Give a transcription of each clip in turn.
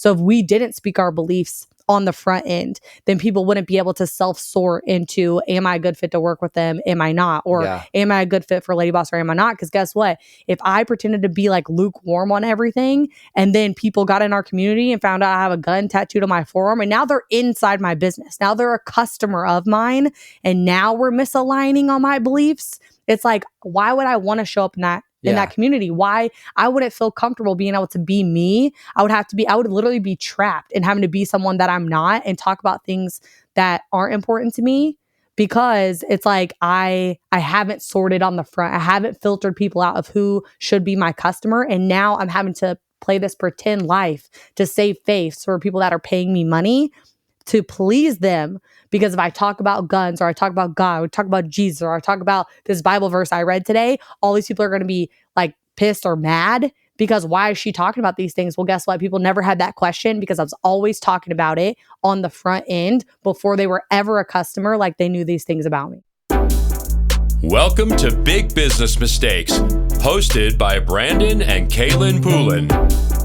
So if we didn't speak our beliefs on the front end, then people wouldn't be able to self-sort into, am I a good fit to work with them? Am I not? Or am I a good fit for Lady Boss or am I not? Because guess what? If I pretended to be like lukewarm on everything and then people got in our community and found out I have a gun tattooed on my forearm and now they're inside my business. Now they're a customer of mine and now we're misaligning on my beliefs. It's like, why would I want to show up in that community? Why? I wouldn't feel comfortable being able to be me. I would literally be trapped in having to be someone that I'm not and talk about things that aren't important to me because it's like I haven't sorted on the front. I haven't filtered people out of who should be my customer. And now I'm having to play this pretend life to save face for people that are paying me money to please them. Because if I talk about guns or I talk about God or talk about Jesus or I talk about this Bible verse I read today, all these people are going to be like pissed or mad because why is she talking about these things? Well, guess what? People never had that question because I was always talking about it on the front end before they were ever a customer, like they knew these things about me. Welcome to Big Business Mistakes, hosted by Brandon and Kaylin Poulin.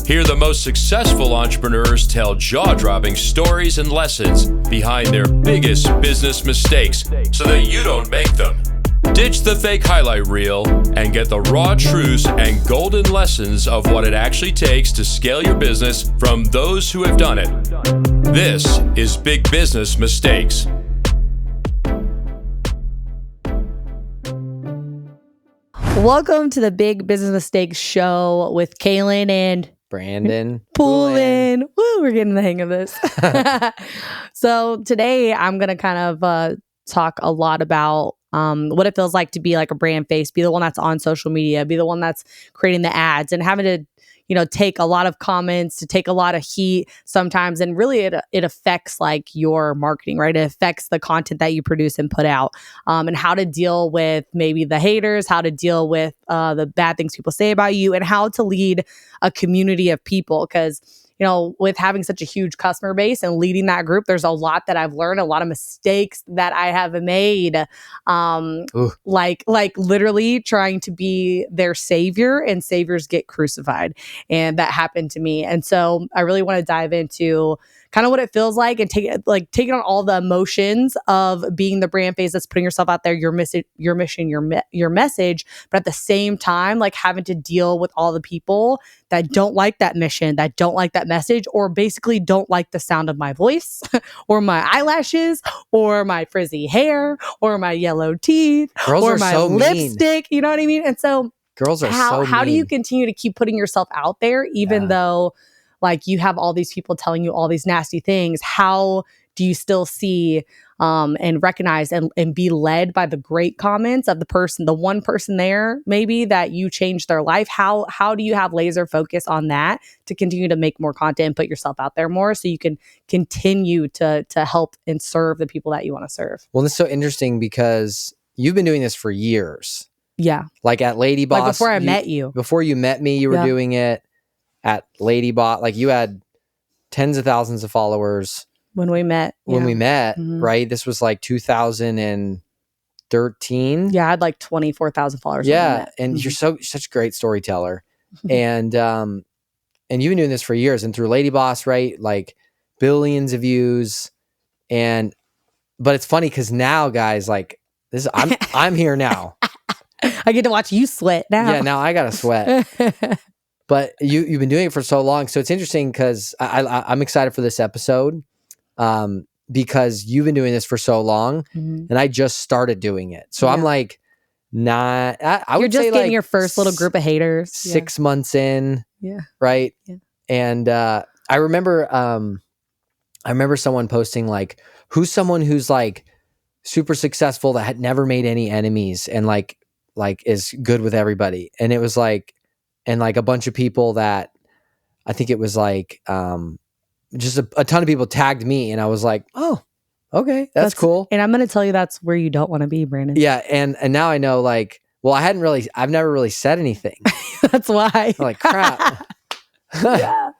Here, the most successful entrepreneurs tell jaw-dropping stories and lessons behind their biggest business mistakes so that you don't make them. Ditch the fake highlight reel and get the raw truths and golden lessons of what it actually takes to scale your business from those who have done it. This is Big Business Mistakes. Welcome to the Big Business Mistakes show with Kaylin and Brandon Poulin. Woo, we're getting the hang of this. So today I'm going to kind of talk a lot about what it feels like to be like a brand face, be the one that's on social media, be the one that's creating the ads and having to, take a lot of comments, to take a lot of heat sometimes. And really it affects like your marketing, right? It affects the content that you produce and put out, and how to deal with maybe the haters, how to deal with the bad things people say about you, and how to lead a community of people. Because with having such a huge customer base and leading that group, there's a lot that I've learned, a lot of mistakes that I have made. Like literally trying to be their savior and saviors get crucified. And that happened to me. And so I really want to dive into kind of what it feels like and taking on all the emotions of being the brand face that's putting yourself out there, your mission, your message, but at the same time, like having to deal with all the people that don't like that mission, that don't like that message, or basically don't like the sound of my voice or my eyelashes or my frizzy hair or my yellow teeth or my lipstick. You know what I mean? And so girls are how do you continue to keep putting yourself out there even though like you have all these people telling you all these nasty things? How do you still see and recognize and be led by the great comments of the one person there maybe that you changed their life? How do you have laser focus on that to continue to make more content and put yourself out there more so you can continue to help and serve the people that you want to serve? Well, it's so interesting because you've been doing this for years. Yeah. Like at Lady Boss. Like before I met you. Before you met me, you were doing it at Lady Boss. Like you had tens of thousands of followers. When we met, mm-hmm. Right? This was like 2013. Yeah, I had like 24,000 followers. Yeah, and you're such a great storyteller. And you've been doing this for years. And through Lady Boss, right? Like billions of views. But it's funny because now, guys, like this, I'm here now. I get to watch you sweat now. Yeah, now I gotta sweat. But you've been doing it for so long, so it's interesting because I'm excited for this episode. Because you've been doing this for so long and I just started doing it. So I'm like, I would say getting like your first little group of haters. 6 months in. Yeah. Right. Yeah. And, I remember someone posting like, who's someone who's like super successful that had never made any enemies and like is good with everybody. And it was like, and like a bunch of people that I think it was like, just a ton of people tagged me and I was like, oh, okay, that's cool. And I'm going to tell you that's where you don't want to be, Brandon. Yeah. And now I know like, well, I've never really said anything. That's why. I'm like, crap. Yeah.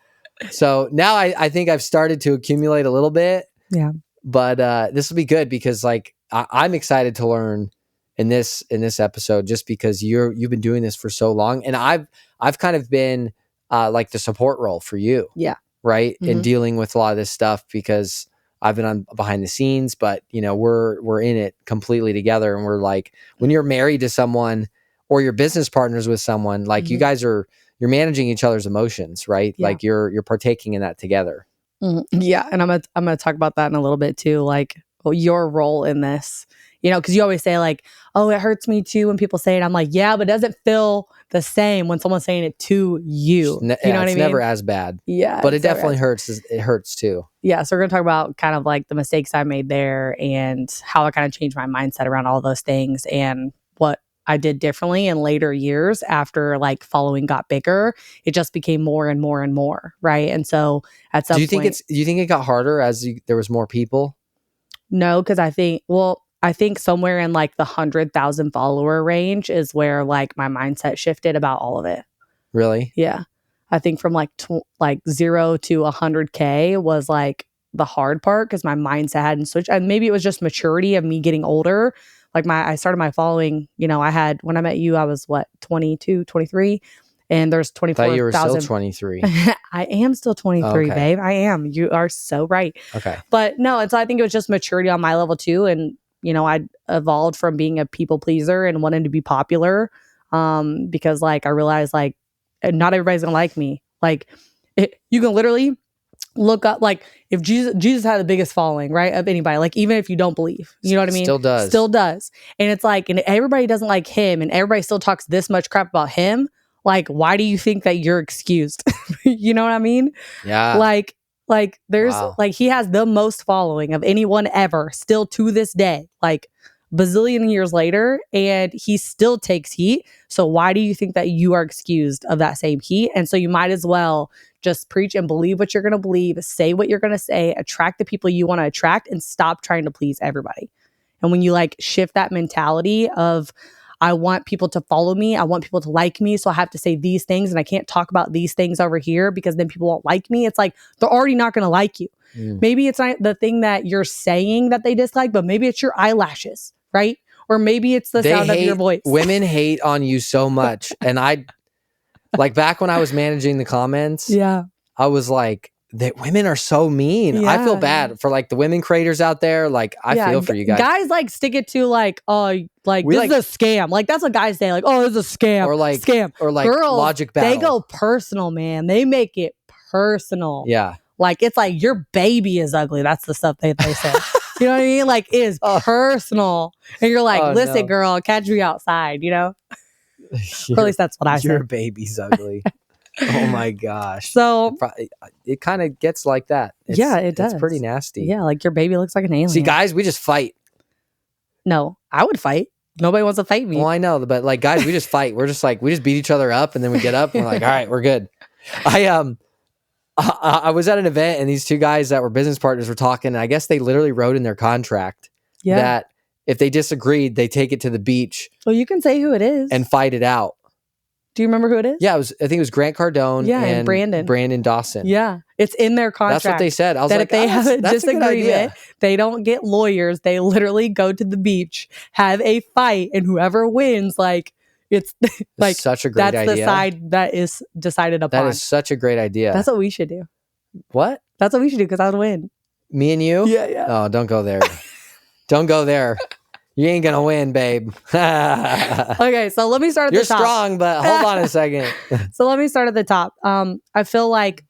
So now I think I've started to accumulate a little bit. Yeah. But this will be good because like I'm excited to learn in this episode just because you've been doing this for so long. And I've kind of been like the support role for you. Yeah. right? Mhm. And dealing with a lot of this stuff because I've been on behind the scenes, but you know, we're in it completely together. And we're like, when you're married to someone or your business partners with someone, like you Mhm. guys you're managing each other's emotions, right? Yeah. Like you're partaking in that together. Yeah, and I'm gonna talk about that in a little bit too, like your role in this. Because you always say like, "Oh, it hurts me too" when people say it. I'm like, "Yeah, but it doesn't feel the same when someone's saying it to you." You know what I It's mean? never as bad. Yeah, But it it's never definitely as- hurts. It hurts too. Yeah, so we're gonna talk about kind of like the mistakes I made there and how I kind of changed my mindset around all those things and what I did differently in later years after like following got bigger. It just became more and more and more, right? And so at some Do you think point, it got harder as there was more people? no, because I think somewhere in like the 100,000 follower range is where like my mindset shifted about all of it. Really? Yeah. I think from like 0 to 100K was like the hard part because my mindset hadn't switched. And maybe it was just maturity of me getting older. Like I started my following, when I met you, I was what, 22, 23, and there's I thought you were still 24,000. 23. I am still 23, Okay. babe. I am. You are so right. Okay. But no, and so I think it was just maturity on my level too. And, I evolved from being a people pleaser and wanting to be popular because like I realized like not everybody's gonna like me. Like you can literally look up like if Jesus had the biggest following, right, of anybody, like even if you don't believe, you know what I mean? Still does. And it's like, and everybody doesn't like him and everybody still talks this much crap about him. Like, why do you think that you're excused? You know what I mean? Yeah. Like there's Wow. like he has the most following of anyone ever still to this day, like bazillion years later, and he still takes heat. So why do you think that you are excused of that same heat? And so you might as well just preach and believe what you're going to believe, say what you're going to say, attract the people you want to attract, and stop trying to please everybody. And when you like shift that mentality of I want people to follow me. I want people to like me. So I have to say these things and I can't talk about these things over here because then people won't like me. It's like they're already not going to like you. Maybe it's not the thing that you're saying that they dislike, but maybe it's your eyelashes, right? Or maybe it's the sound of your voice. Women hate on you so much. And I, like back when I was managing the comments, Yeah. I was like, that women are so mean. I feel Yeah. bad for like the women creators out there. Like I feel for you guys. Guys like stick it to like, oh, like We this is a scam. Like that's what guys say. Like, oh, this is a scam. Or like scam. or like Girls, logic battle. they go personal, man. They make it personal. Yeah. Like it's like your baby is ugly. That's the stuff they say. You know what I mean? Like it is personal. And you're like, listen, girl, catch me outside, Or at least that's what I Your said. baby's ugly. Oh my gosh. So it kind of gets like that. It does. It's pretty nasty. Yeah, like your baby looks like an alien. See, guys, we just fight. No, I would fight. Nobody wants to fight me. Well, I know, but like guys, we just fight. We're just like we just beat each other up and then we get up and we're like, all right, we're good. I was at an event and these two guys that were business partners were talking, and I guess they literally wrote in their contract that if they disagreed, they take it to the beach. Well, you can say who it is and fight it out. Do you remember who it is? Yeah, I think it was Grant Cardone and Brandon Dawson. Yeah, it's in their contract. That's what they said. I was that like, if they have a disagreement, a they don't get lawyers. They literally go to the beach, have a fight, and whoever wins, like it's like such a great idea. That's the side that is decided upon. That is such a great idea. That's what we should do. What? That's what we should do because I would win. Me and you? Yeah. Oh, don't go there. Don't go there. You ain't gonna win, babe. Okay, so let me start at the top. You're strong, but hold on a second. So let me start at the top. I feel like,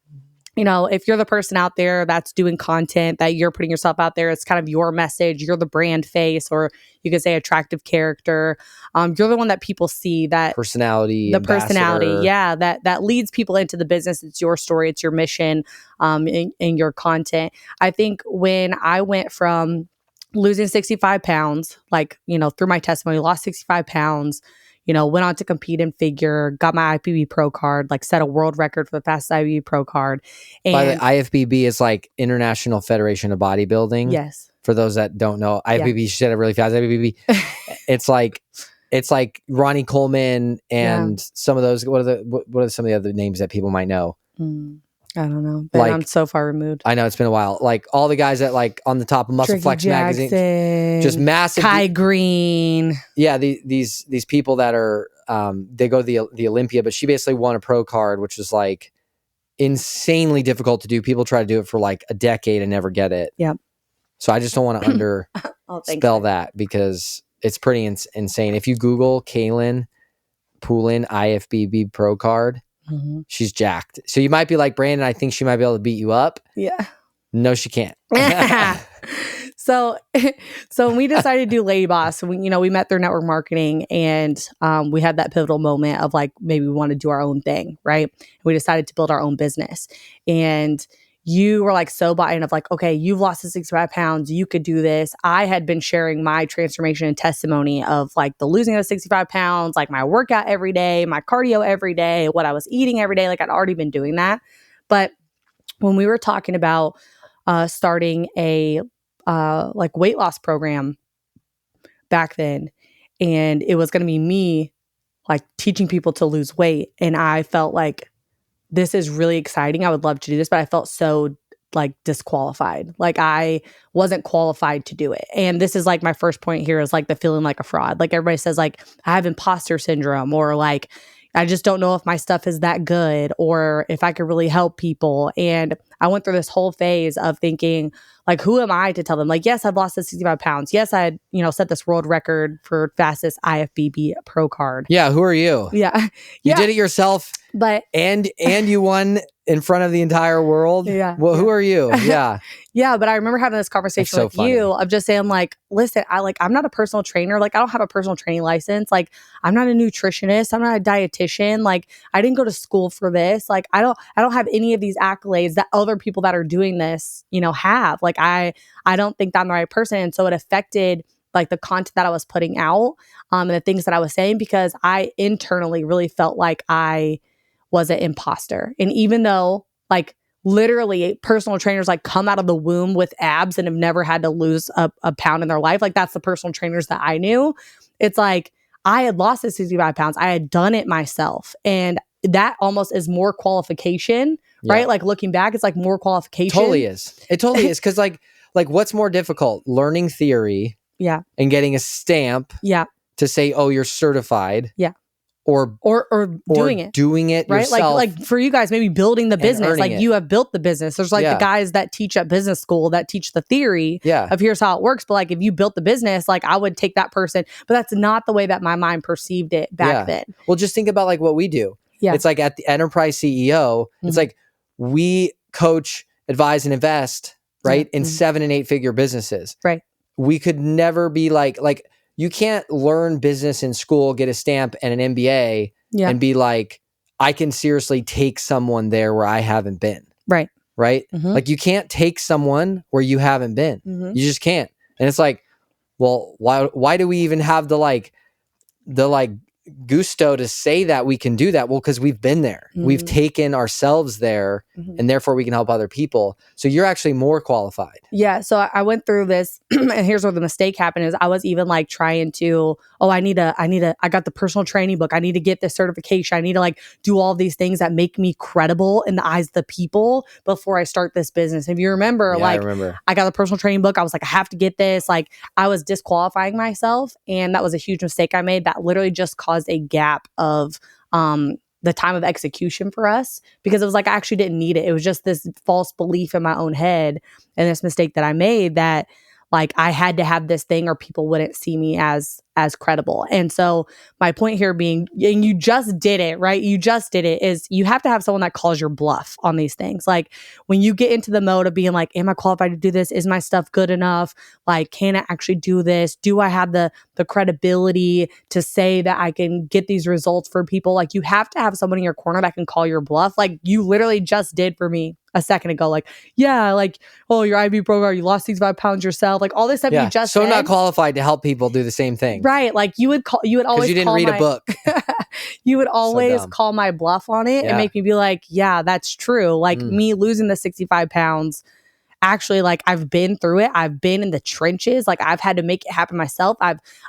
if you're the person out there that's doing content, that you're putting yourself out there, it's kind of your message. You're the brand face, or you could say attractive character. You're the one that people see, that personality, the ambassador. personality, yeah, that leads people into the business. It's your story, it's your mission, in your content. I think when I went from losing 65 pounds, like, through my testimony, lost 65 pounds, went on to compete in figure, got my IFBB Pro card, like set a world record for the fastest IFBB Pro card. And by the IFBB is like International Federation of Bodybuilding. Yes. For those that don't know, IFBB, she said it really fast. IFBB, it's like Ronnie Coleman and some of those. What are some of the other names that people might know? I don't know. But I'm so far removed. I know it's been a while. Like all the guys that like on the top of Muscle Tricky Flex Jackson, magazine, just massive. Kai Green. Yeah, these people that are they go to the Olympia, but she basically won a pro card, which is like insanely difficult to do. People try to do it for like a decade and never get it. Yep. So I just don't want to spell that because it's pretty insane. If you Google Poulin IFBB Pro card, she's jacked. So you might be like, Brandon, I think she might be able to beat you up. Yeah. No, she can't. So when we decided to do Lady Boss, we met through network marketing, and we had that pivotal moment of like, maybe we want to do our own thing, right? We decided to build our own business, and you were like so bought in of like, okay, you've lost the 65 pounds, you could do this. I had been sharing my transformation and testimony of like the losing of 65 pounds, like my workout every day, my cardio every day, what I was eating every day. Like I'd already been doing that. But when we were talking about starting a like weight loss program back then, and it was going to be me like teaching people to lose weight, and I felt like this is really exciting, I would love to do this, but I felt so like disqualified, like I wasn't qualified to do it. And this is like my first point here is like the feeling like a fraud. Like everybody says like I have imposter syndrome, or like I just don't know if my stuff is that good or if I could really help people. And I went through this whole phase of thinking, like, who am I to tell them? Like, yes, I've lost the 65 pounds. Yes, I had, set this world record for fastest IFBB pro card. Yeah, who are you? Yeah. You did it yourself, but and you won in front of the entire world. Yeah. Well, who are you? Yeah. Yeah, but I remember having this conversation with you of just saying like, listen, I'm not a personal trainer. Like I don't have a personal training license. Like I'm not a nutritionist. I'm not a dietitian. Like I didn't go to school for this. Like I don't have any of these accolades that other people that are doing this, have. Like I don't think that I'm the right person. And so it affected like the content that I was putting out and the things that I was saying, because I internally really felt like I was an imposter. And even though like literally personal trainers like come out of the womb with abs and have never had to lose a pound in their life, like that's the personal trainers that I knew. It's like I had lost the 65 pounds. I had done it myself. And that almost is more qualification, right? Like looking back, it's like more qualification. Totally is. It totally is. Cause like what's more difficult? Learning theory. Yeah. And getting a stamp. Yeah. To say, oh, you're certified. Yeah. Or doing it right? yourself. Like for you guys, maybe building the business, like you have built the business. There's like the guys that teach at business school that teach the theory of here's how it works. But like if you built the business, like I would take that person, but that's not the way that my mind perceived it back then. Well, just think about like what we do. Yeah. It's like at the Enterprise CEO, it's like we coach, advise, and invest, right? In 7 and 8 figure businesses. Right. We could never be like you can't learn business in school, get a stamp and an MBA and be like, I can seriously take someone there where I haven't been. Right. Right. Like you can't take someone where you haven't been. You just can't. And it's like, well, why do we even have the gusto to say that we can do that? Well, because we've been there. We've taken ourselves there and therefore we can help other people. So you're actually more qualified. Yeah. So I went through this and here's where the mistake happened is I was even like trying to, I got the personal training book. I need to get this certification. I need to like do all these things that make me credible in the eyes of the people before I start this business. If you remember, I got the personal training book. I was like, I have to get this. Like I was disqualifying myself. And that was a huge mistake I made that literally just caused a gap of the time of execution for us, because it was like I actually didn't need it. It was just this false belief in my own head and this mistake that I made that like I had to have this thing or people wouldn't see me as credible. And so my point here being, and you just did it, right? You just did it, is you have to have someone that calls your bluff on these things. Like when you get into the mode of being like, am I qualified to do this? Is my stuff good enough? Like, can I actually do this? Do I have the credibility to say that I can get these results for people? Like you have to have someone in your corner that can call your bluff. Like you literally just did for me a second ago. Like, yeah, like, oh, your IB program, you lost these 5 pounds yourself. Like all this stuff you just said. Not qualified to help people do the same thing. Right. Like you would always, you didn't read a book. You would always call my bluff on it and make me be like, yeah, that's true. Like me losing the 65 pounds, actually, like I've been through it. I've been in the trenches. Like I've had to make it happen myself.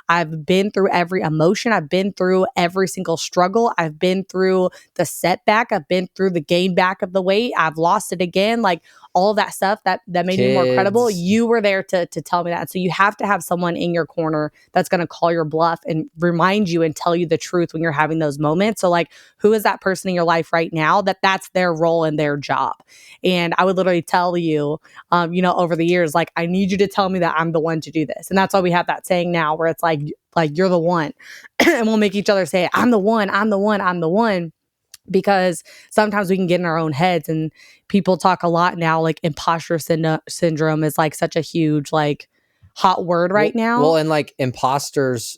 I've been through every emotion. I've been through every single struggle. I've been through the setback. I've been through the gain back of the weight. I've lost it again. Like all of that stuff that made me more credible, Kids. you were there to tell me that. So you have to have someone in your corner that's going to call your bluff and remind you and tell you the truth when you're having those moments. So like, who is that person in your life right now that's their role and their job? And I would literally tell you, over the years, like, I need you to tell me that I'm the one to do this. And that's why we have that saying now where it's like you're the one. And we'll make each other say, I'm the one, I'm the one, I'm the one. Because sometimes we can get in our own heads, and people talk a lot now, like imposter syndrome is like such a huge, like, hot word right now. Well, and like imposters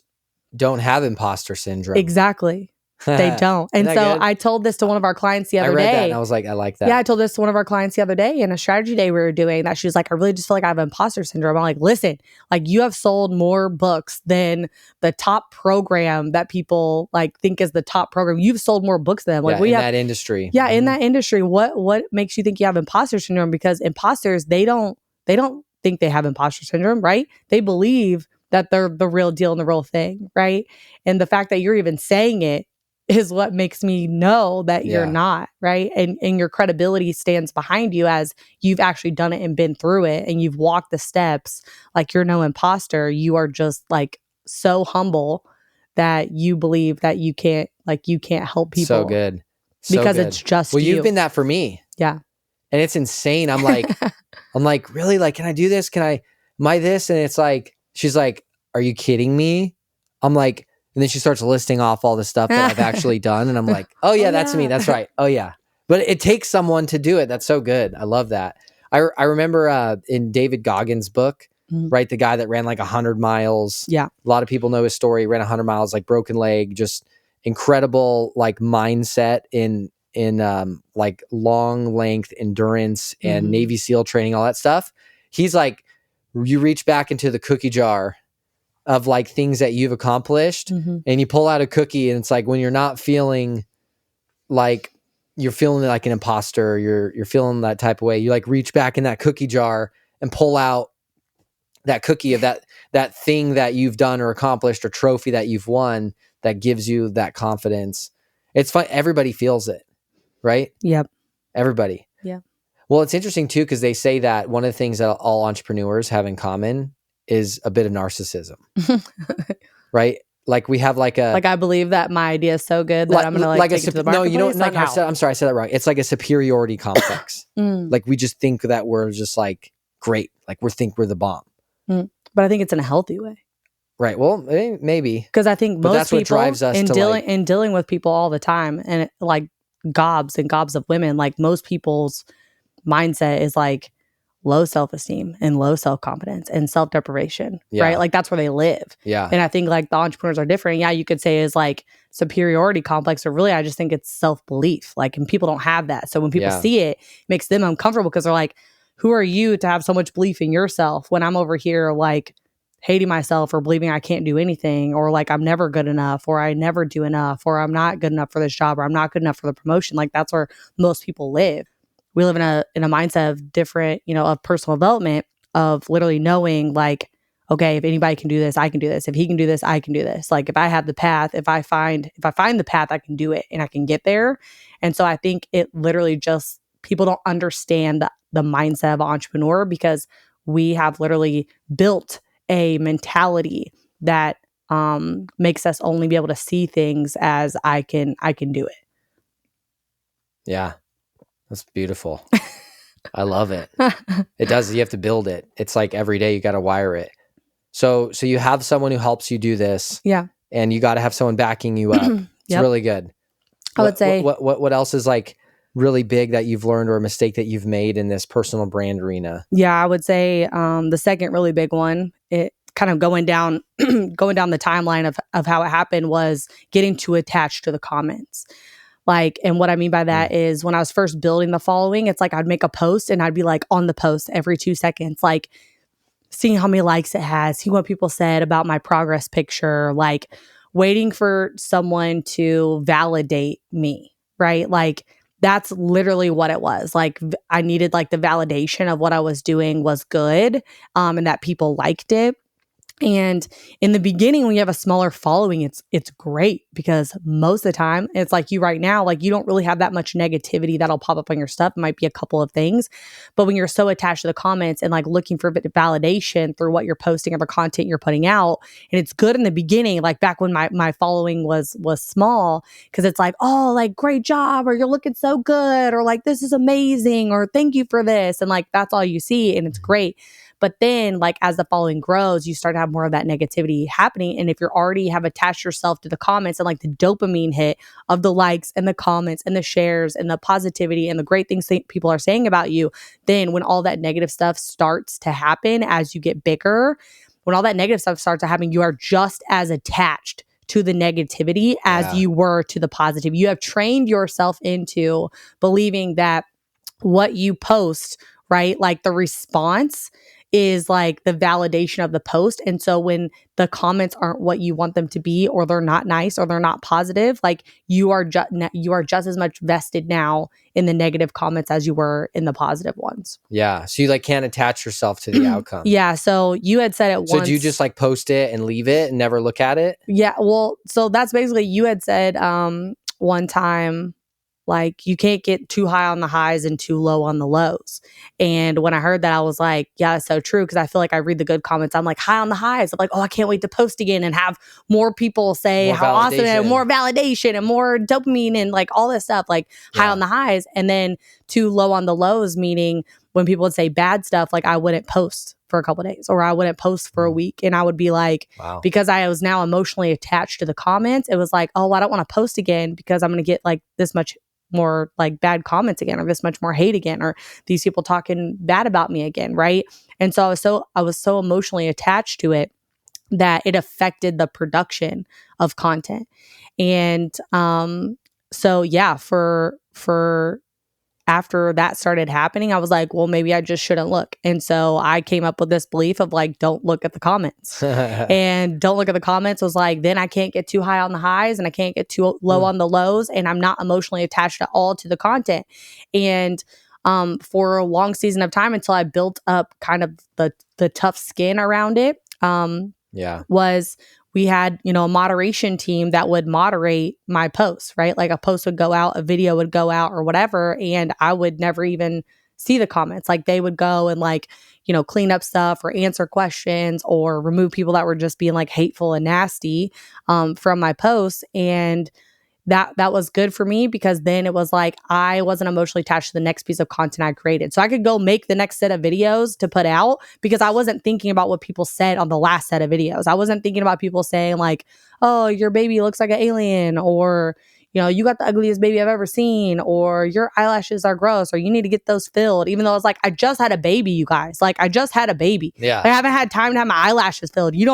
don't have imposter syndrome. Exactly. They don't. And so good? I told this to one of our clients the other day. I read that and I was like, I like that. Yeah, I told this to one of our clients the other day in a strategy day we were doing, that she was like, I really just feel like I have imposter syndrome. I'm like, listen, like, you have sold more books than the top program that people like think is the top program. You've sold more books than them. Like, in that industry. Yeah, in that industry. What makes you think you have imposter syndrome? Because imposters, they don't think they have imposter syndrome, right? They believe that they're the real deal and the real thing, right? And the fact that you're even saying it is what makes me know that you're not, right? And your credibility stands behind you as you've actually done it and been through it, and you've walked the steps. Like, you're no imposter. You are just like so humble that you believe that you can't help people. So good. Because it's just well, you've been that for me. Yeah. And it's insane. I'm like, really? Like, can I do this? Am I this? And it's like, she's like, are you kidding me? I'm like, and then she starts listing off all the stuff that I've actually done. And I'm like, oh yeah, that's me. That's right. Oh yeah. But it takes someone to do it. That's so good. I love that. I remember in David Goggins' book, right? The guy that ran like 100 miles. Yeah. A lot of people know his story. He ran 100 miles, like broken leg, just incredible, like mindset in like long length endurance and Navy SEAL training, all that stuff. He's like, you reach back into the cookie jar of like things that you've accomplished, and you pull out a cookie, and it's like, when you're not feeling like you're feeling like an imposter, you're feeling that type of way, you like reach back in that cookie jar and pull out that cookie of that thing that you've done or accomplished or trophy that you've won that gives you that confidence. It's fun. Everybody feels it, right? Yep. Everybody. Yeah. Well, it's interesting too, because they say that one of the things that all entrepreneurs have in common is a bit of narcissism, right? Like, we have like I believe that my idea is so good that I'm going to take it to the marketplace. No, not like, I'm sorry, I said that wrong. It's like a superiority complex. Like, we just think that we're just like great. Like, think we're the bomb. But I think it's in a healthy way. Right. Well, maybe. Because I think most that's people what drives us in dealing with people all the time, and like gobs and gobs of women, like, most people's mindset is like low self-esteem and low self-confidence and self-deprivation, right? Like, that's where they live. Yeah. And I think like the entrepreneurs are different. Yeah, you could say is like superiority complex, or really I just think it's self-belief. Like, and people don't have that. So when people see it, it makes them uncomfortable, because they're like, who are you to have so much belief in yourself when I'm over here like hating myself or believing I can't do anything, or like I'm never good enough, or I never do enough, or I'm not good enough for this job, or I'm not good enough for the promotion. Like, that's where most people live. We live in a mindset of different, of personal development, of literally knowing like, okay, if anybody can do this, I can do this. If he can do this, I can do this. Like, if I have the path, if I find the path, I can do it and I can get there. And so I think it literally just, people don't understand the mindset of an entrepreneur, because we have literally built a mentality that makes us only be able to see things as I can do it. Yeah. That's beautiful. I love it. It does. You have to build it. It's like every day you got to wire it. So you have someone who helps you do this. Yeah. And you got to have someone backing you up. It's really good. I would say. What else is like really big that you've learned, or a mistake that you've made in this personal brand arena? Yeah, I would say the second really big one, it kind of going down the timeline of how it happened, was getting too attached to the comments. Like, and what I mean by that is, when I was first building the following, it's like I'd make a post and I'd be like on the post every 2 seconds, like seeing how many likes it has, seeing what people said about my progress picture, like waiting for someone to validate me, right? Like, that's literally what it was. Like, I needed like the validation of what I was doing was good, and that people liked it. And in the beginning, when you have a smaller following, it's great because most of the time, it's like you right now, like you don't really have that much negativity that'll pop up on your stuff. It might be a couple of things. But when you're so attached to the comments and like looking for a bit of validation through what you're posting or the content you're putting out, and it's good in the beginning, like back when my following was small, because it's like, oh, like great job, or you're looking so good, or like this is amazing, or thank you for this. And like that's all you see, and it's great. But then, like, as the following grows, you start to have more of that negativity happening. And if you already have attached yourself to the comments and like the dopamine hit of the likes and the comments and the shares and the positivity and the great things that people are saying about you, then when all that negative stuff starts to happen as you get bigger, when all that negative stuff starts to happen, you are just as attached to the negativity as you were to the positive. You have trained yourself into believing that what you post, right, like the response is like the validation of the post. And so when the comments aren't what you want them to be, or they're not nice, or they're not positive, like you are just as much vested now in the negative comments as you were in the positive ones. Yeah. So you like can't attach yourself to the outcome. Yeah. So you had said it once. So do you just like post it and leave it and never look at it? Yeah. Well, so that's basically, you had said one time, like you can't get too high on the highs and too low on the lows. And when I heard that, I was like, yeah, it's so true. Because I feel like I read the good comments. I'm like high on the highs. I'm like, oh, I can't wait to post again and have more people say More how awesome, and validation. more validation and more dopamine and like all this stuff, like high on the highs. And then too low on the lows, meaning when people would say bad stuff, like I wouldn't post for a couple of days, or I wouldn't post for a week. And I would be like, Wow. because I was now emotionally attached to the comments, it was like, oh, I don't want to post again because I'm going to get like this much more like bad comments again, or this much more hate again, or these people talking bad about me again, right? And so I was so emotionally attached to it that it affected the production of content. And so yeah, for after that started happening, I was like, well, maybe I just shouldn't look. And so I came up with this belief of like, don't look at the comments. And don't look at the comments was like, then I can't get too high on the highs and I can't get too low on the lows. And I'm not emotionally attached at all to the content. And for a long season of time, until I built up kind of the tough skin around it, was we had, you know, a moderation team that would moderate my posts, right? Like a post would go out, a video would go out or whatever, and I would never even see the comments. Like they would go and like, you know, clean up stuff or answer questions or remove people that were just being like hateful and nasty from my posts. And that was good for me, because then it was like I wasn't emotionally attached to the next piece of content I created. So I could go make the next set of videos to put out, because I wasn't thinking about what people said on the last set of videos. I wasn't thinking about people saying like, oh, your baby looks like an alien, or, you know, you got the ugliest baby I've ever seen, or your eyelashes are gross, or you need to get those filled. Even though it's like, I just had a baby, you guys. Like I just had a baby. Yeah. I haven't had time to have my eyelashes filled. They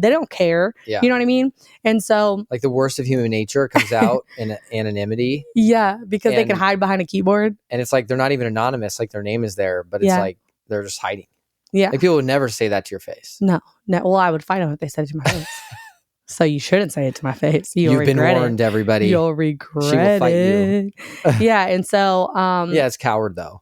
don't care. Yeah. You know what I mean? And so like the worst of human nature comes out in anonymity. Yeah, because they can hide behind a keyboard. And it's like they're not even anonymous, like their name is there, but it's like they're just hiding. Yeah. Like people would never say that to your face. No. Well, I would find out if they said it to my face. So you shouldn't say it to my face. You've been warned, everybody. You'll regret she will fight it. you. Yeah, and so yeah, it's coward though.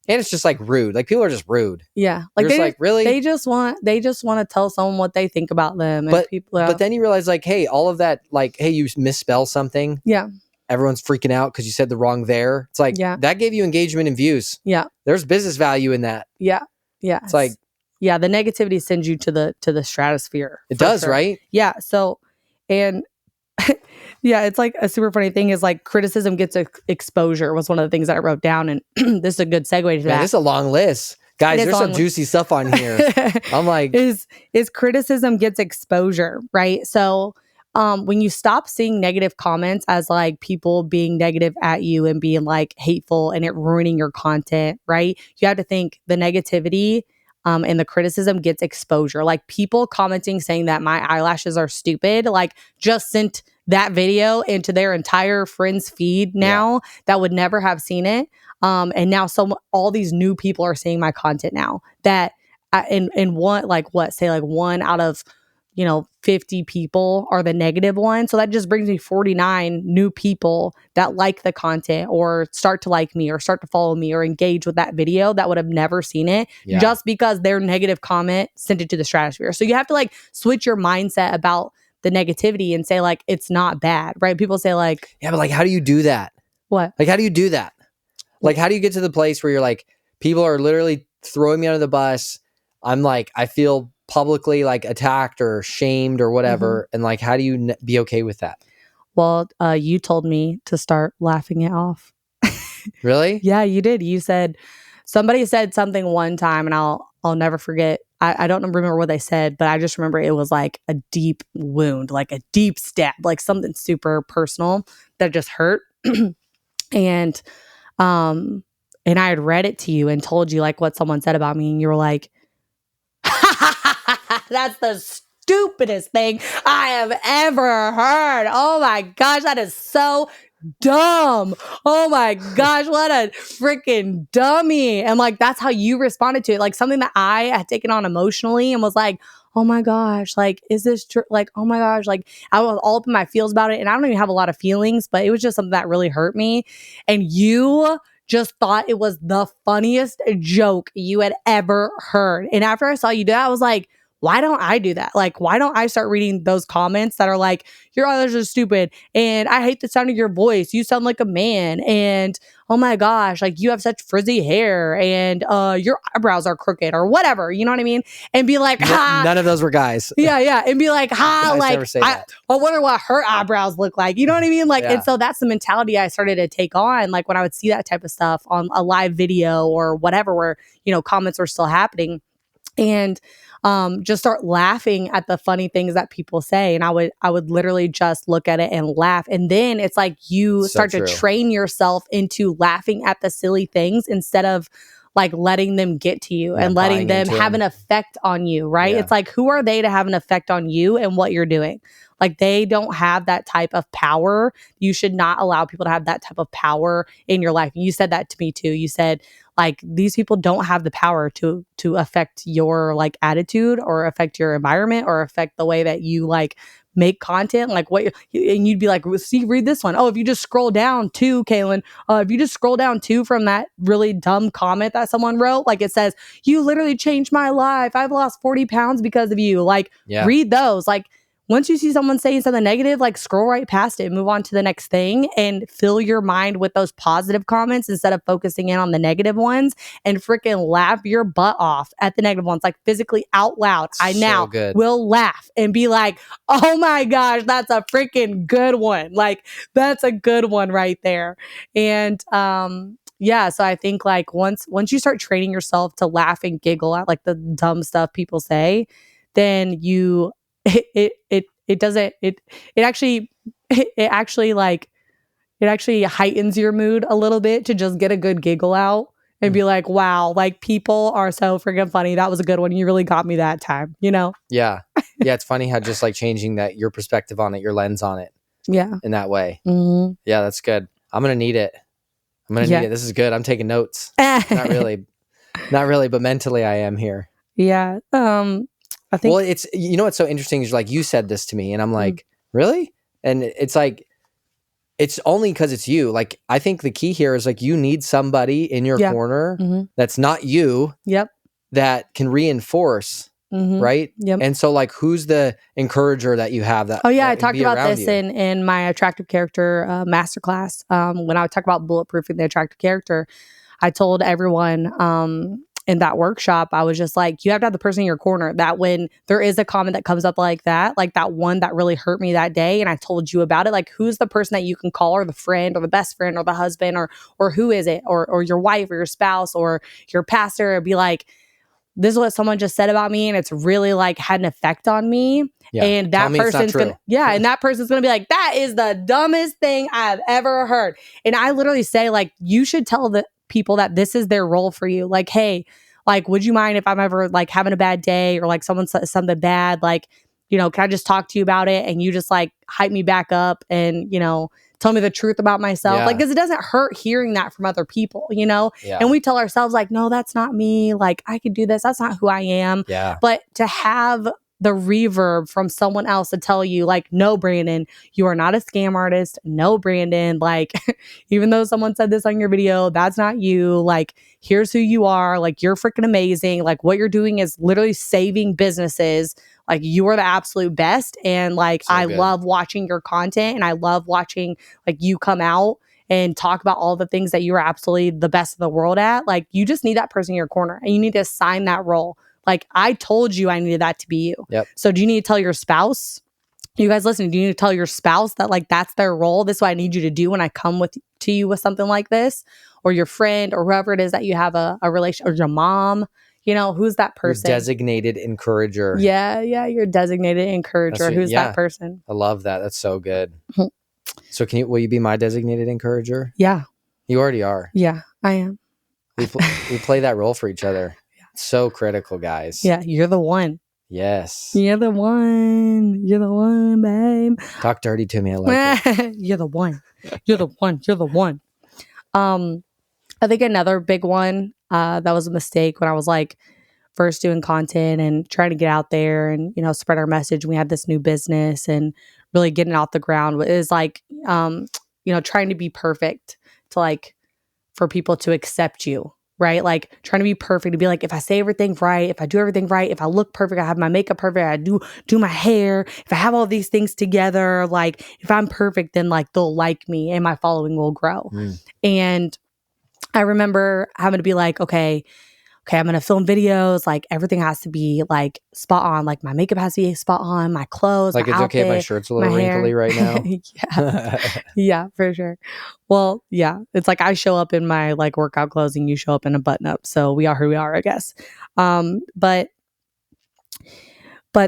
And it's just like rude. Like people are just rude. Yeah. Like they like, really? They just want to tell someone what they think about them. But people but then you realize like, hey, all of that, like, hey, you misspell something. Yeah. Everyone's freaking out because you said the wrong there. It's like that gave you engagement and views. Yeah. There's business value in that. Yeah. Yeah. It's like, yeah, the negativity sends you to the stratosphere. It does, sure. Right? Yeah. So, and yeah, it's like a super funny thing is like criticism gets exposure was one of the things that I wrote down. And this is a good segue to that. This is a long list. Guys, there's some juicy stuff on here. I'm like, is criticism gets exposure, right? So when you stop seeing negative comments as like people being negative at you and being like hateful and it ruining your content, right? You have to think the negativity and the criticism gets exposure. Like people commenting saying that my eyelashes are stupid, like just sent that video into their entire friends feed now that would never have seen it. And now all these new people are seeing my content now that in one, like what, say like 1 out of 50 people are the negative ones. So that just brings me 49 new people that like the content or start to like me or start to follow me or engage with that video that would have never seen it just because their negative comment sent it to the stratosphere. So you have to like switch your mindset about the negativity and say like, it's not bad, right? People say like, yeah, but like, how do you do that? What? Like, how do you do that? Like, how do you get to the place where you're like, people are literally throwing me under the bus. I'm like, I feel publicly like attacked or shamed or whatever. And like, how do you be okay with that? Well, you told me to start laughing it off. Really? Yeah, you did. You said, somebody said something one time and I'll never forget. I don't remember what they said, but I just remember it was like a deep wound, like a deep stab, like something super personal that just hurt. And I had read it to you and told you like what someone said about me, and you were like, that's the stupidest thing I have ever heard. Oh my gosh, that is so dumb. Oh my gosh, what a freaking dummy. And like, that's how you responded to it. Like something that I had taken on emotionally and was like, oh my gosh, like, is this true? Like, oh my gosh, like I was all up in my feels about it. And I don't even have a lot of feelings, but it was just something that really hurt me. And you just thought it was the funniest joke you had ever heard. And after I saw you do that, I was like, why don't I do that? Like, why don't I start reading those comments that are like, your others are stupid, and I hate the sound of your voice, you sound like a man, and oh my gosh, like you have such frizzy hair, and your eyebrows are crooked, or whatever, you know what I mean? And be like, ha. None of those were guys. Yeah. And be like, ha, guys like, never say that. I wonder what her eyebrows look like. You know what I mean? Like, and so that's the mentality I started to take on. Like when I would see that type of stuff on a live video or whatever, where, comments were still happening. And just start laughing at the funny things that people say. And I would literally just look at it and laugh. And then it's like you start to train yourself into laughing at the silly things instead of like letting them get to you and letting them have an effect on you, right? Yeah. It's like, who are they to have an effect on you and what you're doing? Like they don't have that type of power. You should not allow people to have that type of power in your life. And you said that to me too. You said, like, these people don't have the power to affect your like attitude or affect your environment or affect the way that you like make content. Like and you'd be like, see, read this one. Oh, if you just scroll down to Kaylin, if you just scroll down to from that really dumb comment that someone wrote, like it says, you literally changed my life. I've lost 40 pounds because of you. Like read those. Like once you see someone saying something negative, like scroll right past it, move on to the next thing, and fill your mind with those positive comments instead of focusing in on the negative ones, and freaking laugh your butt off at the negative ones, like physically out loud. I now will laugh and be like, oh my gosh, that's a freaking good one. Like that's a good one right there. And, yeah, so I think like once you start training yourself to laugh and giggle at like the dumb stuff people say, then it actually heightens your mood a little bit to just get a good giggle out and be like, wow, like people are so freaking funny. That was a good one. You really got me that time, Yeah. Yeah. It's funny how just like changing your perspective on it, your lens on it. Yeah. In that way. Mm-hmm. Yeah, that's good. I'm going to need it. Need it. This is good. I'm taking notes. Not really, but mentally I am here. Yeah. I think, well, it's, what's so interesting is like, you said this to me and I'm like, really? And it's like, it's only because it's you. Like, I think the key here is like, you need somebody in your corner that's not you that can reinforce. Right. Yep. And so like, who's the encourager that you have that? Oh yeah. I talked about this in my attractive character masterclass. When I would talk about bulletproofing the attractive character, I told everyone, in that workshop, I was just like, you have to have the person in your corner that when there is a comment that comes up like that one that really hurt me that day, and I told you about it, like who's the person that you can call, or the friend or the best friend or the husband, or who is it, or your wife or your spouse or your pastor, and be like, this is what someone just said about me and it's really like had an effect on me. Yeah. And that person's gonna, and that person's gonna be like, that is the dumbest thing I've ever heard. And I literally say, like, you should tell the people that this is their role for you. Like, hey, like, would you mind if I'm ever like having a bad day, or like someone says something bad, like, can I just talk to you about it? And you just like hype me back up and, tell me the truth about myself. Yeah. Like, because it doesn't hurt hearing that from other people, Yeah. And we tell ourselves like, no, that's not me. Like, I could do this. That's not who I am. Yeah. But to have the reverb from someone else to tell you like, no, Brandon, you are not a scam artist. No, Brandon, like, even though someone said this on your video, that's not you. Like, here's who you are. Like, you're freaking amazing. Like, what you're doing is literally saving businesses. Like, you are the absolute best. And like, So I good. love watching your content, and I love watching like you come out and talk about all the things that you're absolutely the best in the world at. Like, you just need that person in your corner, and you need to assign that role. Like, I told you I needed that to be you. Yep. So do you need to tell your spouse? You guys listening, do you need to tell your spouse that like that's their role? This is what I need you to do when I come to you with something like this? Or your friend, or whoever it is that you have a relation, or your mom, you know, who's that Your person? designated encourager. Yeah, your designated encourager. Who's that person? I love that. That's so good. So will you be my designated encourager? Yeah. You already are. Yeah, I am. We play that role for each other. So critical, guys. Yeah, you're the one. Yes. You're the one. You're the one, babe. Talk dirty to me. I like it. You're the one. You're the one. You're the one. I think another big one that was a mistake when I was like first doing content and trying to get out there and, you know, spread our message. We had this new business and really getting it off the ground is like, you know, trying to be perfect to like for people to accept you. Right? Like trying to be perfect, to be like, if I say everything right, if I do everything right, if I look perfect, I have my makeup perfect, I do my hair, if I have all these things together, like if I'm perfect, then like they'll like me and my following will grow. And I remember having to be like, okay, I'm going to film videos. Like everything has to be like spot on. Like my makeup has to be spot on, my clothes, like my it's outfit, okay if my shirt's a little wrinkly right now. Yeah, for sure. Well, yeah, it's like I show up in my like workout clothes and you show up in a button up. So we are who we are, I guess. But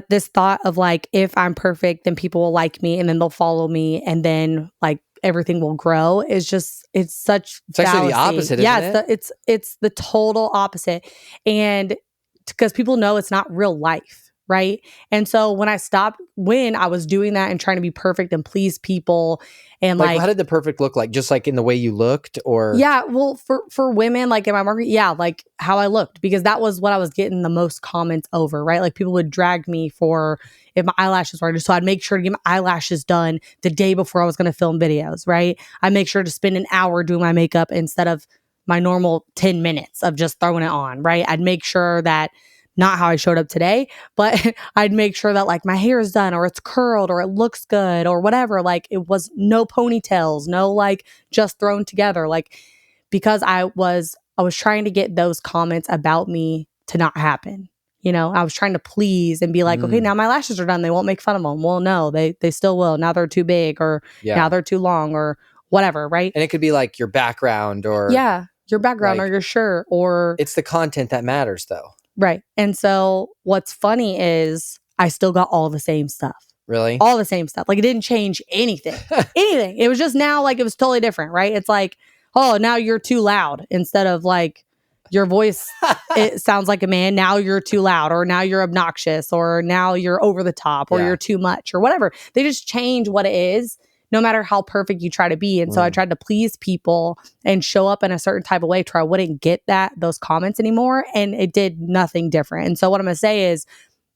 this thought of like, if I'm perfect, then people will like me and then they'll follow me and then like everything will grow is just, it's such It's actually the opposite, isn't it? It's the total opposite. And because people know it's not real life, right? And so when I was doing that and trying to be perfect and please people and like how did the perfect look like? Just like in the way you looked, or yeah, well, for women, like in my market, yeah, like how I looked, because that was what I was getting the most comments over, right? Like people would drag me for if my eyelashes were, so I'd make sure to get my eyelashes done the day before I was going to film videos, right? I'd make sure to spend an hour doing my makeup instead of my normal 10 minutes of just throwing it on, right? I'd make sure that, not how I showed up today, but I'd make sure that like my hair is done or it's curled or it looks good or whatever. Like it was no ponytails, no like just thrown together. Like because I was trying to get those comments about me to not happen. You know, I was trying to please and be like, okay, now my lashes are done. They won't make fun of them. Well, no, they still will. Now they're too big or now they're too long or whatever, right? And it could be like your background or your background like, or your shirt or it's the content that matters though. Right. And so what's funny is I still got all the same stuff. Really? All the same stuff. Like it didn't change anything. Anything. It was just now like it was totally different, right? It's like, oh, now you're too loud instead of like your voice, it sounds like a man. Now you're too loud or now you're obnoxious or now you're over the top or you're too much or whatever. They just change what it is, no matter how perfect you try to be. And so I tried to please people and show up in a certain type of way to where I wouldn't get those comments anymore. And it did nothing different. And so what I'm going to say is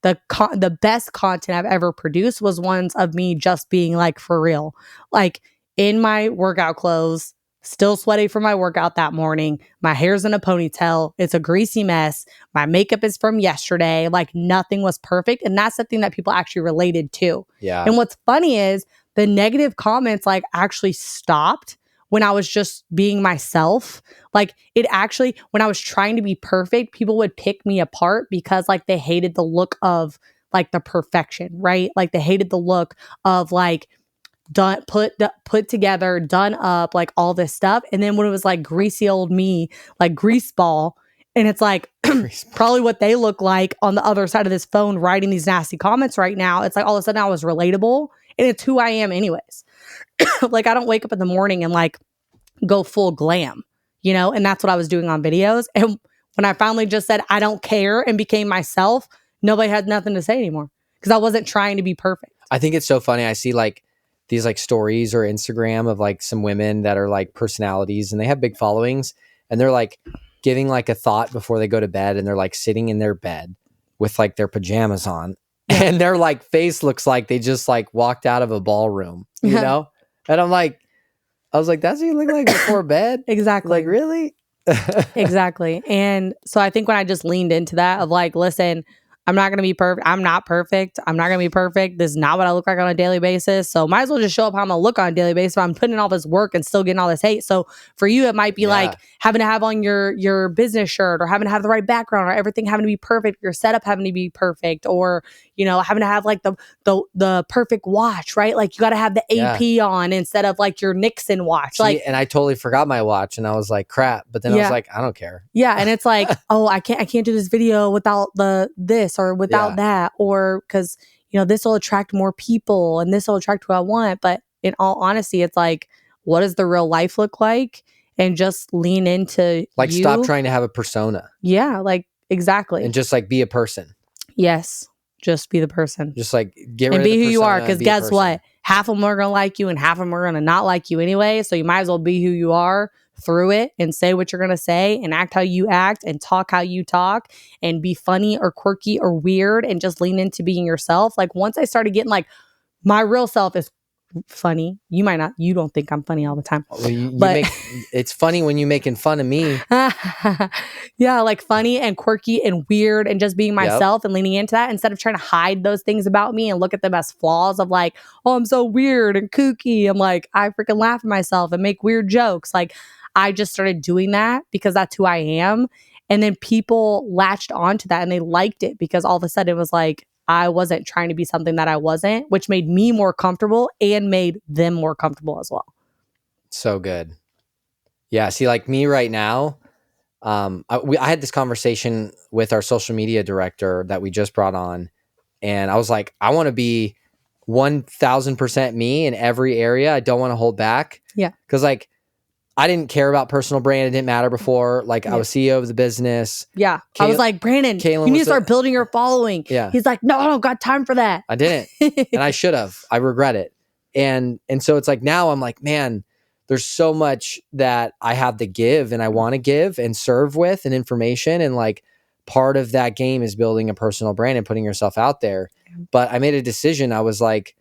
the best content I've ever produced was ones of me just being like for real, like in my workout clothes, still sweaty from my workout that morning. My hair's in a ponytail. It's a greasy mess. My makeup is from yesterday. Like nothing was perfect. And that's something that people actually related to. Yeah. And what's funny is the negative comments like actually stopped when I was just being myself. Like it actually, when I was trying to be perfect, people would pick me apart because like they hated the look of like the perfection, right? Like they hated the look of like done, put together, done up, like all this stuff. And then when it was like greasy old me, like grease ball, and it's like probably what they look like on the other side of this phone writing these nasty comments right now. It's like all of a sudden I was relatable. And it's who I am anyways. Like I don't wake up in the morning and like go full glam, you know? And that's what I was doing on videos. And when I finally just said, I don't care and became myself, nobody had nothing to say anymore because I wasn't trying to be perfect. I think it's so funny. I see like these like stories or Instagram of like some women that are like personalities and they have big followings and they're like giving like a thought before they go to bed and they're like sitting in their bed with like their pajamas on and their like face looks like they just like walked out of a ballroom, you know? And I was like, that's what you look like before bed? Exactly. Like, really? Exactly. And so I think when I just leaned into that of like, listen, I'm not going to be perfect. I'm not perfect. I'm not going to be perfect. This is not what I look like on a daily basis. So might as well just show up how I'm going to look on a daily basis. If I'm putting in all this work and still getting all this hate. So for you, it might be like having to have on your business shirt or having to have the right background or everything having to be perfect, your setup having to be perfect, or, you know, having to have like the perfect watch, right? Like you got to have the AP on instead of like your Nixon watch. See, like, and I totally forgot my watch and I was like, crap. But then I was like, I don't care. Yeah. And it's like, oh, I can't do this video without this or without that, or because, you know, this will attract more people and this will attract who I want. But in all honesty, it's like, what does the real life look like? And just lean into like stop trying to have a persona. Yeah, like exactly. And just like be a person. Yes. Just be the person. Just like get rid and of be the who you are. persona and Because be a guess person. what? Half of them are going to like you and half of them are going to not like you anyway. So you might as well be who you are through it and say what you're going to say and act how you act and talk how you talk and be funny or quirky or weird and just lean into being yourself. Like once I started getting like my real self is funny. You don't think I'm funny all the time. Well, but it's funny when you making fun of me. Yeah, like funny and quirky and weird and just being myself and leaning into that instead of trying to hide those things about me and look at them as flaws of like, oh, I'm so weird and kooky. I'm like, I freaking laugh at myself and make weird jokes. Like I just started doing that because that's who I am. And then people latched onto that and they liked it because all of a sudden it was like, I wasn't trying to be something that I wasn't, which made me more comfortable and made them more comfortable as well. So good. Yeah. See, like me right now, I had this conversation with our social media director that we just brought on. And I was like, I want to be 1000% me in every area. I don't want to hold back. Yeah. Cause like, I didn't care about personal brand. It didn't matter before. Like I was CEO of the business. Yeah. I was like, Brandon, you need to start building your following. Yeah. He's like, no, I don't got time for that. I didn't. And I should have. I regret it. And so it's like now I'm like, man, there's so much that I have to give and I want to give and serve with and information. And like part of that game is building a personal brand and putting yourself out there. But I made a decision. I was like,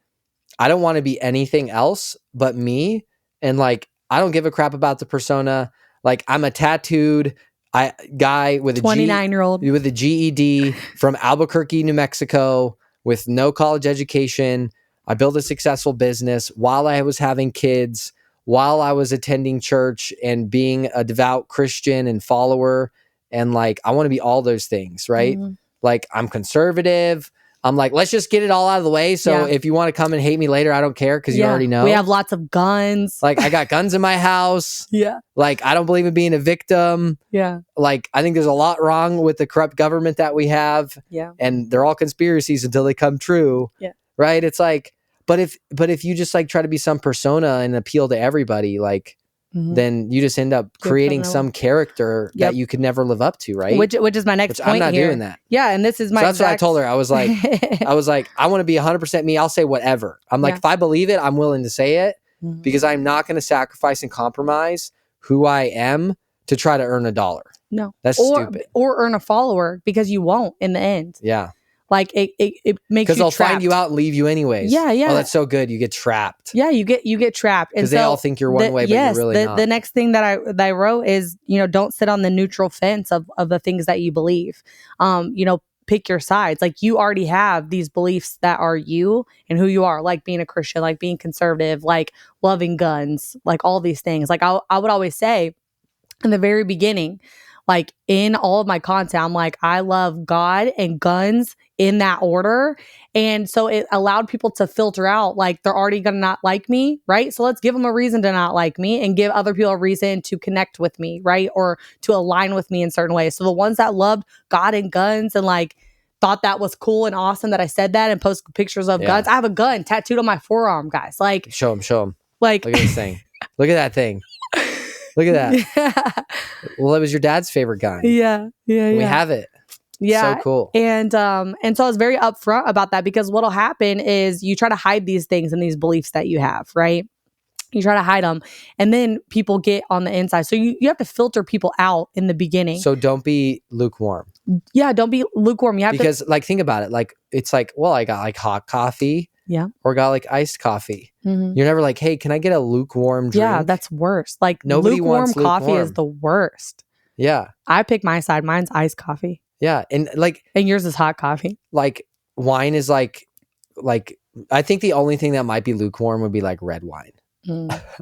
I don't want to be anything else but me. And like, I don't give a crap about the persona. Like I'm a tattooed guy with a 29-year-old with a GED from Albuquerque, New Mexico, with no college education. I built a successful business while I was having kids, while I was attending church and being a devout Christian and follower. And like, I want to be all those things, right? Mm-hmm. Like I'm conservative. I'm like, let's just get it all out of the way. So if you want to come and hate me later, I don't care because you already know. We have lots of guns. Like I got guns in my house. Yeah. Like I don't believe in being a victim. Yeah. Like I think there's a lot wrong with the corrupt government that we have. Yeah. And they're all conspiracies until they come true. Yeah. Right? It's like, but if you just like try to be some persona and appeal to everybody, like then you just end up creating some character that you could never live up to, right? Which is my next point. I'm not doing that. Yeah, and this is my. So that's what I told her. I was like, I want to be 100% me. I'll say whatever. I'm like, if I believe it, I'm willing to say it because I'm not going to sacrifice and compromise who I am to try to earn $1. No, that's stupid. Or earn a follower because you won't in the end. Yeah. Like it makes you because they'll find you out and leave you anyways. Yeah, yeah. Oh, that's so good. You get trapped. Yeah, you get trapped, and because they all think you're one way, but you're really not. The next thing that I wrote is don't sit on the neutral fence of the things that you believe. Pick your sides. Like you already have these beliefs that are you and who you are. Like being a Christian, like being conservative, like loving guns, like all these things. Like I would always say in the very beginning. Like in all of my content, I'm like, I love God and guns in that order. And so it allowed people to filter out, like they're already going to not like me, right? So let's give them a reason to not like me and give other people a reason to connect with me, right? Or to align with me in certain ways. So the ones that loved God and guns and like thought that was cool and awesome that I said that and post pictures of guns. I have a gun tattooed on my forearm, guys. Like show them. Like look at this thing. Look at that thing. Look at that. Yeah. Well, it was your dad's favorite gun. Yeah. We have it. Yeah. So cool. And so I was very upfront about that because what'll happen is you try to hide these things and these beliefs that you have, right? You try to hide them, and then people get on the inside. So you have to filter people out in the beginning. So don't be lukewarm. Yeah, don't be lukewarm. You have because like, think about it. Like, it's like, well, I got like hot coffee. Yeah. Or got like iced coffee. Mm-hmm. You're never like, hey, can I get a lukewarm drink? Yeah, that's worse. Like, Nobody lukewarm wants coffee lukewarm. is the worst. Yeah. I pick my side. Mine's iced coffee. Yeah. And like, and yours is hot coffee. Like, wine is like, I think the only thing that might be lukewarm would be like red wine.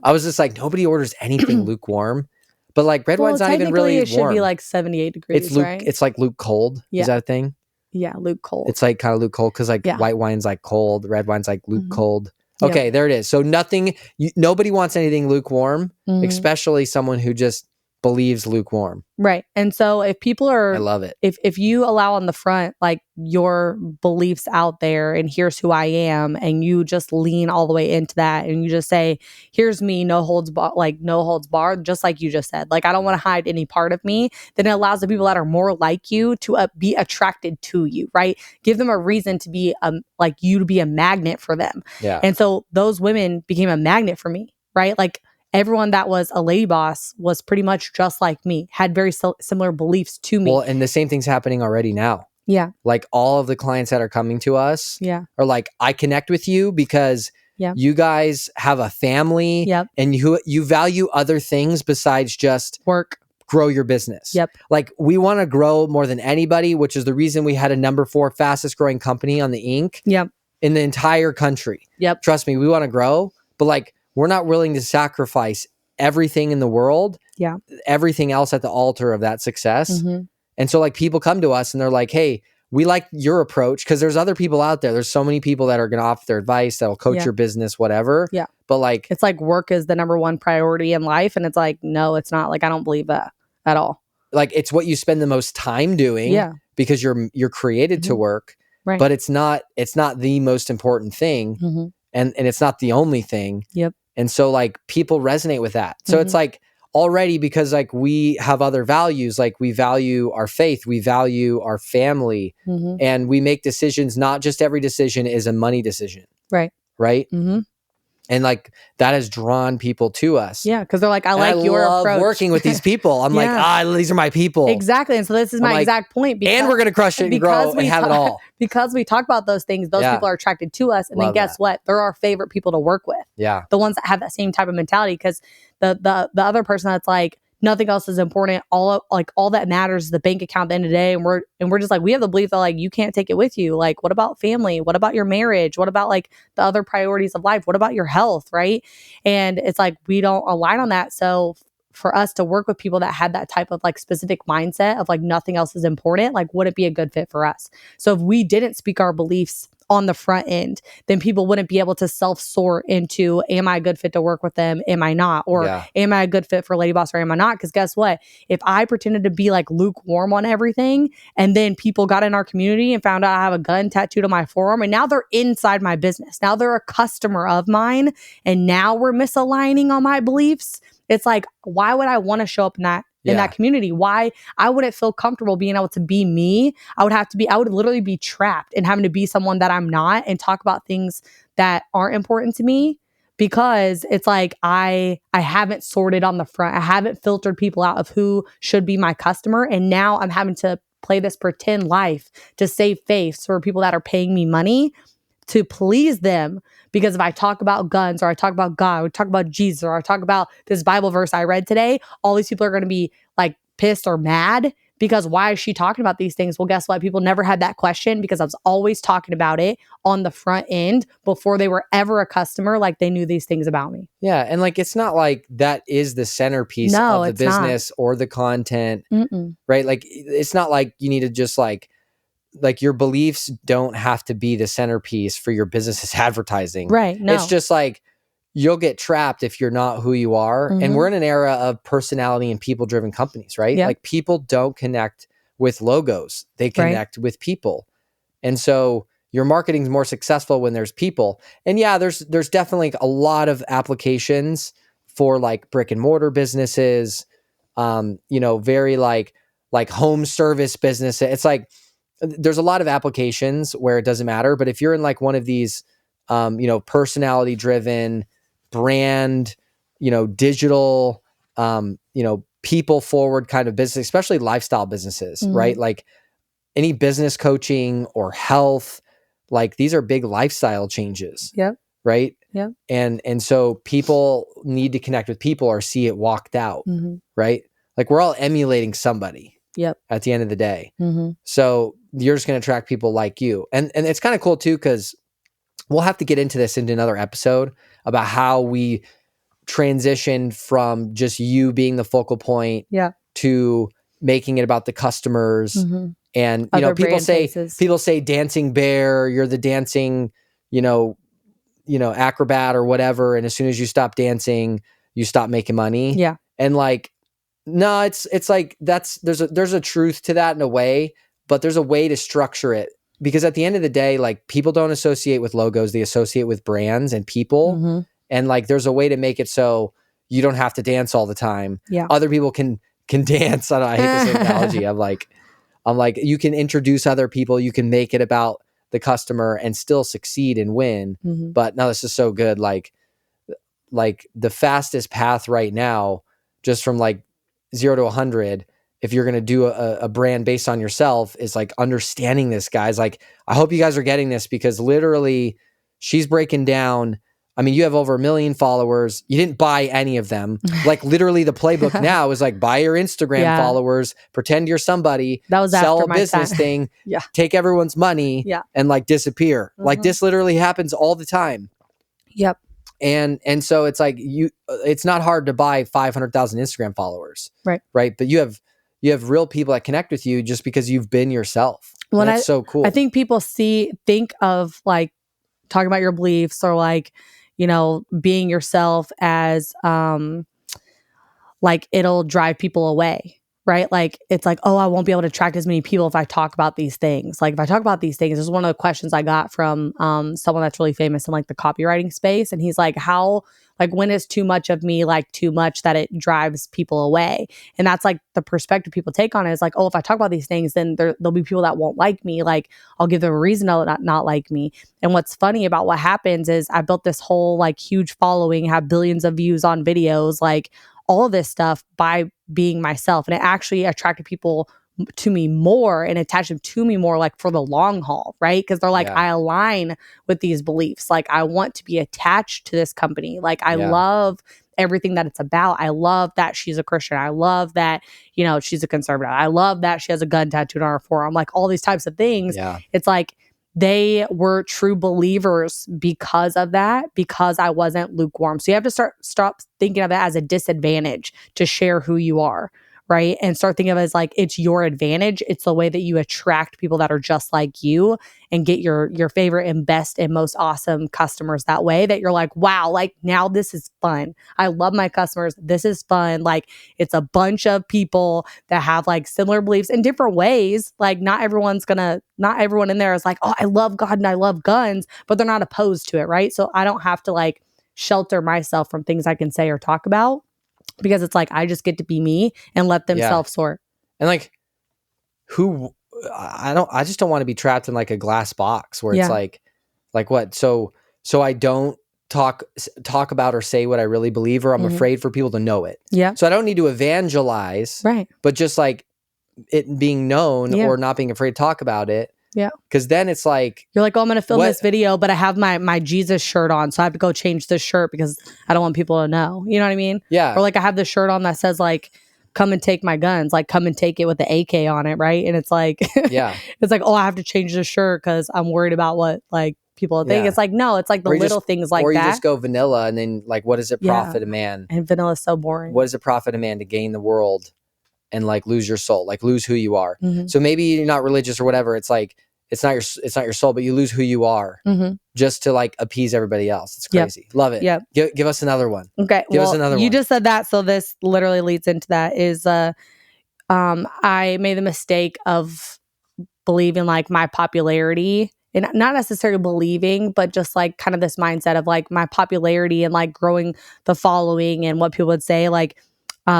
I was just like, nobody orders anything lukewarm. But like, red wine's not even really it should warm. be like 78 degrees, right? It's like Luke cold. Yeah. Is that a thing? Yeah, Luke cold. It's like kind of Luke cold because like white wine's like cold, red wine's like Luke cold. Yep. Okay, there it is. So nobody wants anything lukewarm, especially someone who just believes lukewarm. Right. And so if people are, I love it. If you allow on the front, like, your beliefs out there and here's who I am, and you just lean all the way into that, and you just say, here's me, no holds barred, just like you just said, like, I don't want to hide any part of me, then it allows the people that are more like you to be attracted to you, right? Give them a reason to be like you to be a magnet for them. Yeah. And so those women became a magnet for me, right? Like, everyone that was a lady boss was pretty much just like me, had very similar beliefs to me. Well, and the same thing's happening already now. Yeah. Like, all of the clients that are coming to us are like, I connect with you because you guys have a family and you value other things besides just work. Grow your business. Yep. Like, we want to grow more than anybody, which is the reason we had a number 4 fastest growing company on the Inc. In the entire country. Yep. Trust me, we want to grow, but like, we're not willing to sacrifice everything in the world, everything else at the altar of that success. And so like, people come to us and they're like, hey, we like your approach, because there's other people out there. There's so many people that are going to offer their advice, that'll coach your business, whatever. Yeah. But like, it's like, work is the number one priority in life. And it's like, no, it's not. Like, I don't believe that at all. Like, it's what you spend the most time doing because you're created to work, right? But it's not the most important thing. And it's not the only thing. Yep. And so like, people resonate with that. So it's like, already, because like, we have other values, like, we value our faith, we value our family, and we make decisions. Not just every decision is a money decision. Right. And like, that has drawn people to us. Yeah, because they're like, I like your love approach. working with these people. I'm like, these are my people. Exactly. And so this is my exact point. Because, and we're going to crush it and grow and have it all. Because we talk about those things, those people are attracted to us. And then guess what? They're our favorite people to work with. Yeah. The ones that have that same type of mentality. Because the other person that's like, nothing else is important. All that matters is the bank account at the end of the day. And we're just like, we have the belief that like, you can't take it with you. Like, what about family? What about your marriage? What about like the other priorities of life? What about your health? Right. And it's like, we don't align on that. So for us to work with people that had that type of like specific mindset of like, nothing else is important, like, would it be a good fit for us? So if we didn't speak our beliefs on the front end, then people wouldn't be able to self-sort into, am I a good fit to work with them? Am I not? Or am I a good fit for Lady Boss, or am I not? Because guess what? If I pretended to be like lukewarm on everything, and then people got in our community and found out I have a gun tattooed on my forearm, and now they're inside my business. Now they're a customer of mine, and now we're misaligning on my beliefs. It's like, why would I want to show up in that community? Why? I wouldn't feel comfortable being able to be me. I would literally be trapped in having to be someone that I'm not and talk about things that aren't important to me, because it's like, I haven't sorted on the front. I haven't filtered people out of who should be my customer. And now I'm having to play this pretend life to save face for people that are paying me money to please them. Because if I talk about guns, or I talk about God, or talk about Jesus, or I talk about this Bible verse I read today, all these people are going to be like pissed or mad, because why is she talking about these things? Well, guess what? People never had that question, because I was always talking about it on the front end before they were ever a customer. Like, they knew these things about me. Yeah. And like, it's not like that is the centerpiece of the business or the content, right? Like, it's not like you need to just like your beliefs don't have to be the centerpiece for your business's advertising. Right. No. It's just like, you'll get trapped if you're not who you are. And we're in an era of personality and people-driven companies, right? Like, people don't connect with logos. They connect with people. And so your marketing is more successful when there's people. And yeah, there's definitely a lot of applications for like brick and mortar businesses, very like home service business. It's like, there's a lot of applications where it doesn't matter. But if you're in like one of these, personality driven, brand, digital, people forward kind of business, especially lifestyle businesses, right? Like any business coaching or health, like these are big lifestyle changes. Yep. Right. Yep. And so people need to connect with people or see it walked out. Right. Like we're all emulating somebody. Yep. At the end of the day. So you're just going to attract people like you. And it's kind of cool too, because we'll have to get into this into another episode about how we transition from just you being the focal point to making it about the customers. And, Other people faces. say dancing bear, you're the dancing, acrobat or whatever. And as soon as you stop dancing, you stop making money. Yeah. And like, no, it's like there's a truth to that in a way, but there's a way to structure it, because at the end of the day, like people don't associate with logos, they associate with brands and people. And like there's a way to make it so you don't have to dance all the time. Yeah. Other people can dance. I hate this analogy. I'm like you can introduce other people, you can make it about the customer and still succeed and win. But no, this is so good. Like the fastest path right now, just from like 0 to 100, if you're going to do a brand based on yourself, is like understanding this, guys. Like, I hope you guys are getting this, because literally she's breaking down. I mean, you have over 1 million followers. You didn't buy any of them. Like literally the playbook now is like, buy your Instagram followers, pretend you're somebody, that was sell after a business thing, take everyone's money and like disappear. Like this literally happens all the time. Yep. And so it's like it's not hard to buy 500,000 Instagram followers. Right. But you have real people that connect with you just because you've been yourself. Well, that's so cool. I think people think of like talking about your beliefs or like, being yourself as like it'll drive people away. Right? Like, it's like, oh, I won't be able to attract as many people if I talk about these things. Like, if I talk about these things, this is one of the questions I got from someone that's really famous in like the copywriting space. And he's like, when is too much of me like too much that it drives people away? And that's like the perspective people take on it is like, oh, if I talk about these things, then there'll be people that won't like me. Like, I'll give them a reason to not like me. And what's funny about what happens is I built this whole like huge following, have billions of views on videos, like all of this stuff by being myself. And it actually attracted people to me more and attached them to me more like for the long haul, right? Because they're like, I align with these beliefs. Like, I want to be attached to this company. Like, I love everything that it's about. I love that she's a Christian. I love that, she's a conservative. I love that she has a gun tattooed on her forearm. Like, all these types of things. Yeah. It's like, they were true believers because of that, because I wasn't lukewarm. So you have to stop thinking of it as a disadvantage to share who you are, right? And start thinking of it as like, it's your advantage. It's the way that you attract people that are just like you and get your favorite and best and most awesome customers that way, that you're like, wow, like now this is fun. I love my customers. This is fun. Like, it's a bunch of people that have like similar beliefs in different ways. Like, not everyone in there is like, oh, I love God and I love guns, but they're not opposed to it, right? So I don't have to like shelter myself from things I can say or talk about, because it's like, I just get to be me and let them self-sort. And like, I just don't want to be trapped in like a glass box where it's like what? So I don't talk about or say what I really believe, or I'm afraid for people to know it. Yeah. So I don't need to evangelize, right? But just like it being known or not being afraid to talk about it. Yeah. Because then it's like, you're like, oh, I'm going to film this video, but I have my Jesus shirt on. So I have to go change this shirt because I don't want people to know. You know what I mean? Yeah. Or like, I have this shirt on that says like, come and take my guns, like come and take it with the AK on it, right? And it's like, it's like, oh, I have to change the shirt because I'm worried about what like people think. It's like, no, it's like the little things like that. Or you just go vanilla, and then like, what does it profit a man? And vanilla is so boring. What does it profit a man to gain the world and like lose your soul, like lose who you are? So maybe you're not religious or whatever. It's like, it's not your soul, but you lose who you are just to like appease everybody else. It's crazy. Love it. Yeah. Give us another one. Okay. Give us another one. You just said that. So this literally leads into that is, I made the mistake of believing like my popularity, and not necessarily believing, but just like kind of this mindset of like my popularity and like growing the following and what people would say, like,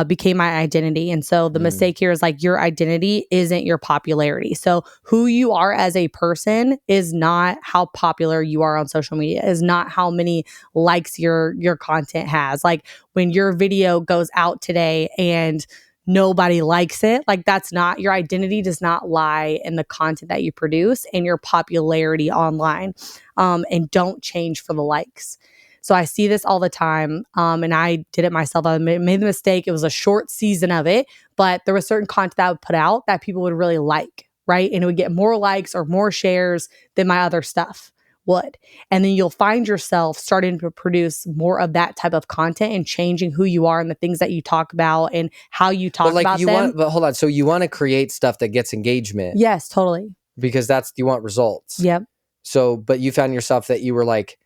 became my identity. And so the mistake here is like your identity isn't your popularity. So who you are as a person is not how popular you are on social media, is not how many likes your content has. Like when your video goes out today and nobody likes it, like that's not, your identity does not lie in the content that you produce and your popularity online. And don't change for the likes. So I see this all the time. And I did it myself. I made the mistake. It was a short season of it, but there was certain content that I would put out that people would really like, right? And it would get more likes or more shares than my other stuff would. And then you'll find yourself starting to produce more of that type of content and changing who you are and the things that you talk about and how you talk about them. But hold on. So you want to create stuff that gets engagement. Yes, totally. Because you want results. Yep. So, but you found yourself that you were like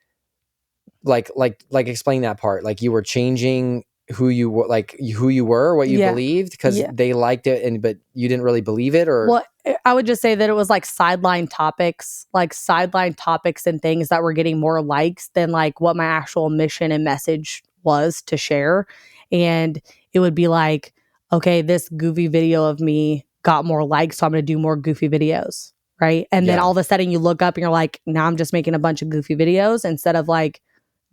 explain that part. Like you were changing who you were, what you believed because they liked it, but you didn't really believe it, or. Well, I would just say that it was like sideline topics and things that were getting more likes than like what my actual mission and message was to share. And it would be like, okay, this goofy video of me got more likes, so I'm going to do more goofy videos. Right. And then all of a sudden you look up and you're like, now I'm just making a bunch of goofy videos instead of like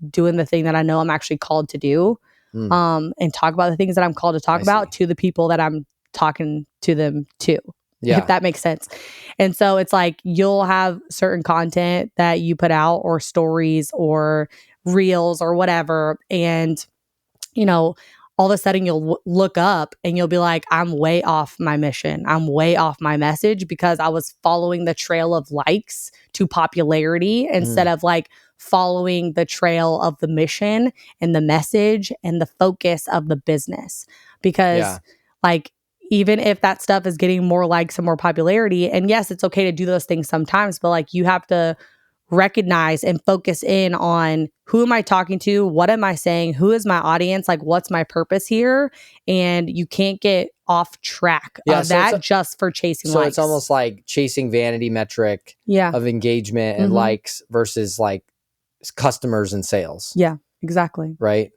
doing the thing that I know I'm actually called to do, and talk about the things that I'm called to talk about to the people that I'm talking to them to, if that makes sense. And so it's like, you'll have certain content that you put out or stories or reels or whatever. And, you know, all of a sudden you'll look up and you'll be like, I'm way off my mission. I'm way off my message because I was following the trail of likes to popularity instead of like following the trail of the mission and the message and the focus of the business. Because like, even if that stuff is getting more likes and more popularity, and yes, it's okay to do those things sometimes, but like you have to recognize and focus in on who am I talking to? What am I saying? Who is my audience? Like, what's my purpose here? And you can't get off track of that just for chasing likes. So it's almost like chasing vanity metric of engagement and likes versus like customers and sales. Yeah, exactly. Right?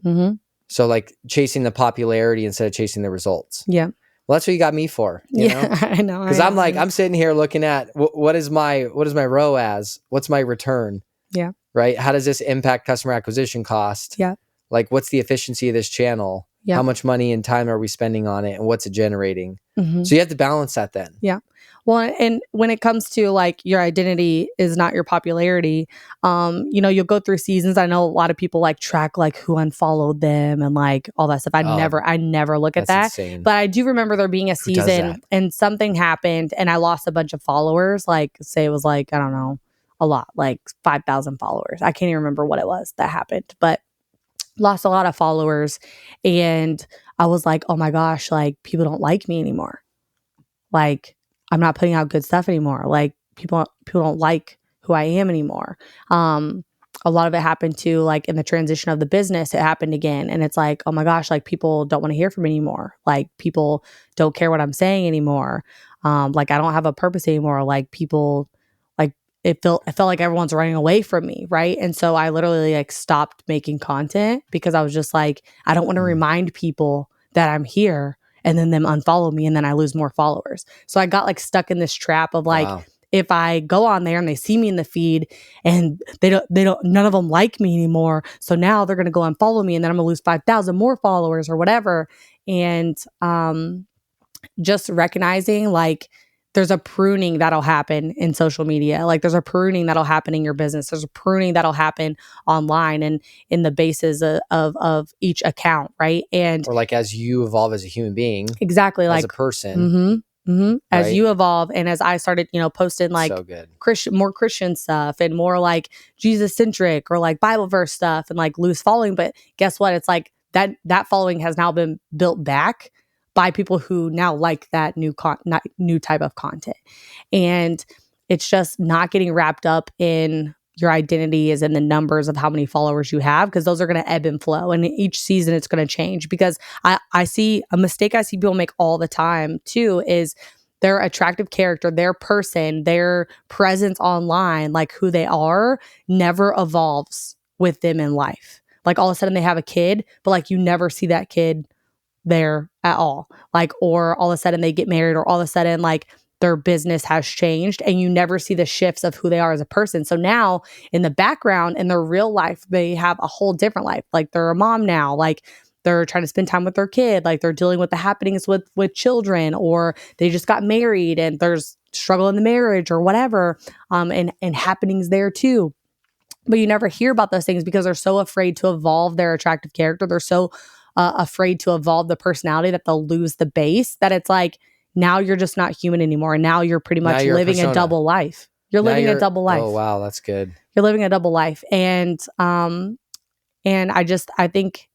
So like chasing the popularity instead of chasing the results. Yeah. Well, that's what you got me for. You know? I know. Because I'm sitting here looking at what is my ROAS? What's my return? Yeah. Right. How does this impact customer acquisition cost? Yeah. Like, what's the efficiency of this channel? Yeah. How much money and time are we spending on it, and what's it generating? So you have to balance that then. Yeah. Well, and when it comes to like your identity is not your popularity, you know, you'll go through seasons. I know a lot of people like track like who unfollowed them and like all that stuff. I never look at that. Insane. But I do remember there being a season and something happened and I lost a bunch of followers. Like say it was like, I don't know, a lot, like 5,000 followers. I can't even remember what it was that happened, but lost a lot of followers. And I was like, oh my gosh, like people don't like me anymore. Like, I'm not putting out good stuff anymore. Like people don't like who I am anymore. A lot of it happened to like in the transition of the business, it happened again. And it's like, oh my gosh, like people don't want to hear from me anymore. Like people don't care what I'm saying anymore. Like I don't have a purpose anymore. Like people, like it felt like everyone's running away from me. Right. And so I literally like stopped making content because I was just like, I don't want to remind people that I'm here and then them unfollow me and then I lose more followers. So I got like stuck in this trap of like, if I go on there and they see me in the feed and they don't, none of them like me anymore. So now they're going to go unfollow me and then I'm going to lose 5,000 more followers or whatever. And just recognizing like there's a pruning that'll happen in social media. Like there's a pruning that'll happen in your business. There's a pruning that'll happen online and in the basis of each account. Right. And or like as you evolve as a human being. Exactly. As like a person. As right? you evolve and as I started, you know, posting like more Christian stuff and more like Jesus centric or like Bible verse stuff and like loose following. But guess what? It's like that following has now been built back by people who now like that new type of content. And it's just not getting wrapped up in your identity is in the numbers of how many followers you have, because those are going to ebb and flow. And each season it's going to change, because I see a mistake I see people make all the time too is their attractive character, their person, their presence online, like who they are, never evolves with them in life. Like all of a sudden they have a kid, but like you never see that kid there at all. Like, or all of a sudden they get married, or all of a sudden like their business has changed, and you never see the shifts of who they are as a person. So now in the background, in their real life, they have a whole different life. Like they're a mom now, like they're trying to spend time with their kid, like they're dealing with the happenings with children, or they just got married and there's struggle in the marriage or whatever, and happenings there too. But you never hear about those things because they're so afraid to evolve their attractive character. They're so afraid to evolve the personality that they'll lose the base, that it's like, now you're just not human anymore. And now you're pretty much living a double life. You're living a double life. Oh, wow. That's good. You're living a double life. And I think,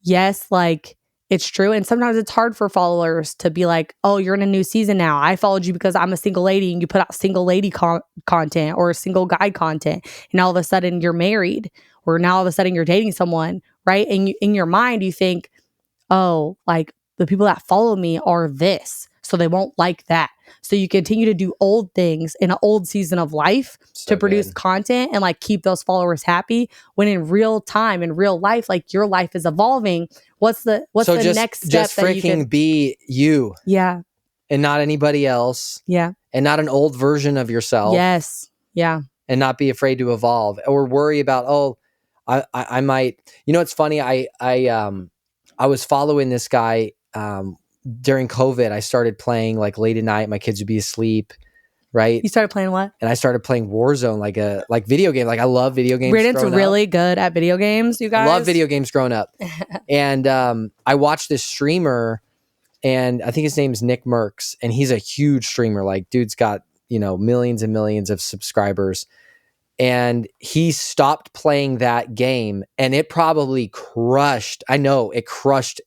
yes, like it's true. And sometimes it's hard for followers to be like, oh, you're in a new season now. I followed you because I'm a single lady and you put out single lady content or single guy content. And all of a sudden you're married, or now all of a sudden you're dating someone, right? And in your mind, you think, oh, like the people that follow me are this, so they won't like that. So you continue to do old things in an old season of life to produce content and like keep those followers happy, when in real time, in real life, like your life is evolving. What's the next step? Just that freaking you be you. Yeah. And not anybody else. Yeah. And not an old version of yourself. Yes. Yeah. And not be afraid to evolve or worry about, oh, I might, it's funny. I was following this guy, during COVID. I started playing like late at night. My kids would be asleep. Right. You started playing what? And I started playing Warzone, like video game. Like I love video games. Brandon's really good at video games, you guys. I love video games growing up. And I watched this streamer, and I think his name's Nick Merckx, and he's a huge streamer. Like dude's got, millions and millions of subscribers. And he stopped playing that game, and it probably crushed. I know it crushed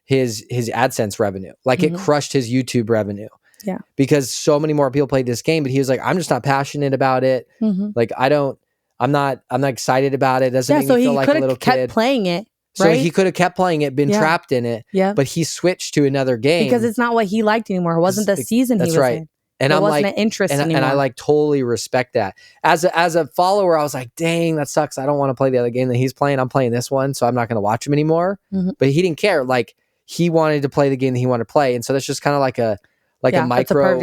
his AdSense revenue. Like it crushed his YouTube revenue. Yeah. Because so many more people played this game, but he was like, I'm just not passionate about it. Like I'm not excited about it. It doesn't make me feel like a little kid. So he kept playing it. So he could have kept playing it, been trapped in it. Yeah. But he switched to another game. Because it's not what he liked anymore. It wasn't the season he was in. And it I'm wasn't like, an interest anymore. And I like totally respect that. As a follower, I was like, dang, that sucks. I don't want to play the other game that he's playing. I'm playing this one, so I'm not going to watch him anymore. But he didn't care. Like he wanted to play the game that he wanted to play. And so that's just kind of like a micro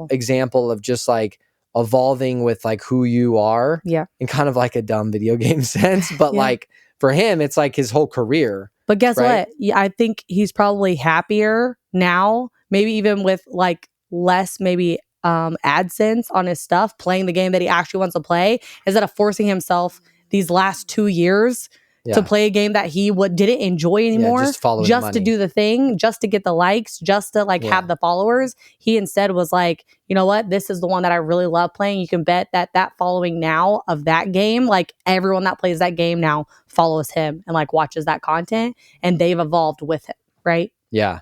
example of just like evolving with like who you are. Yeah. In kind of like a dumb video game sense. But like for him, it's like his whole career. But guess what? Yeah, I think he's probably happier now, maybe even with like less maybe AdSense on his stuff, playing the game that he actually wants to play, instead of forcing himself these last 2 years to play a game that he didn't enjoy anymore, just to do the thing, just to get the likes, just to like have the followers. He instead was like, you know what, this is the one that I really love playing. You can bet that following now of that game, like everyone that plays that game now follows him and like watches that content, and they've evolved with him, right? Yeah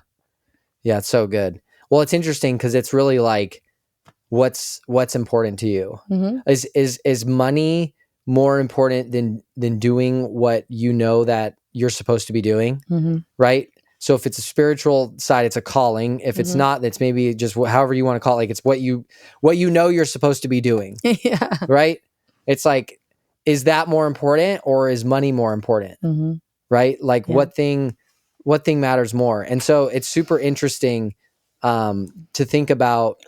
it's so good. Well, it's interesting because it's really like what's important to you. Is money more important than doing what you know that you're supposed to be doing, right? So if it's a spiritual side, it's a calling. If it's not, that's maybe just however you want to call it. Like it's what you know you're supposed to be doing, right? It's like, is that more important or is money more important, right? Like what thing matters more? And so it's super interesting to think about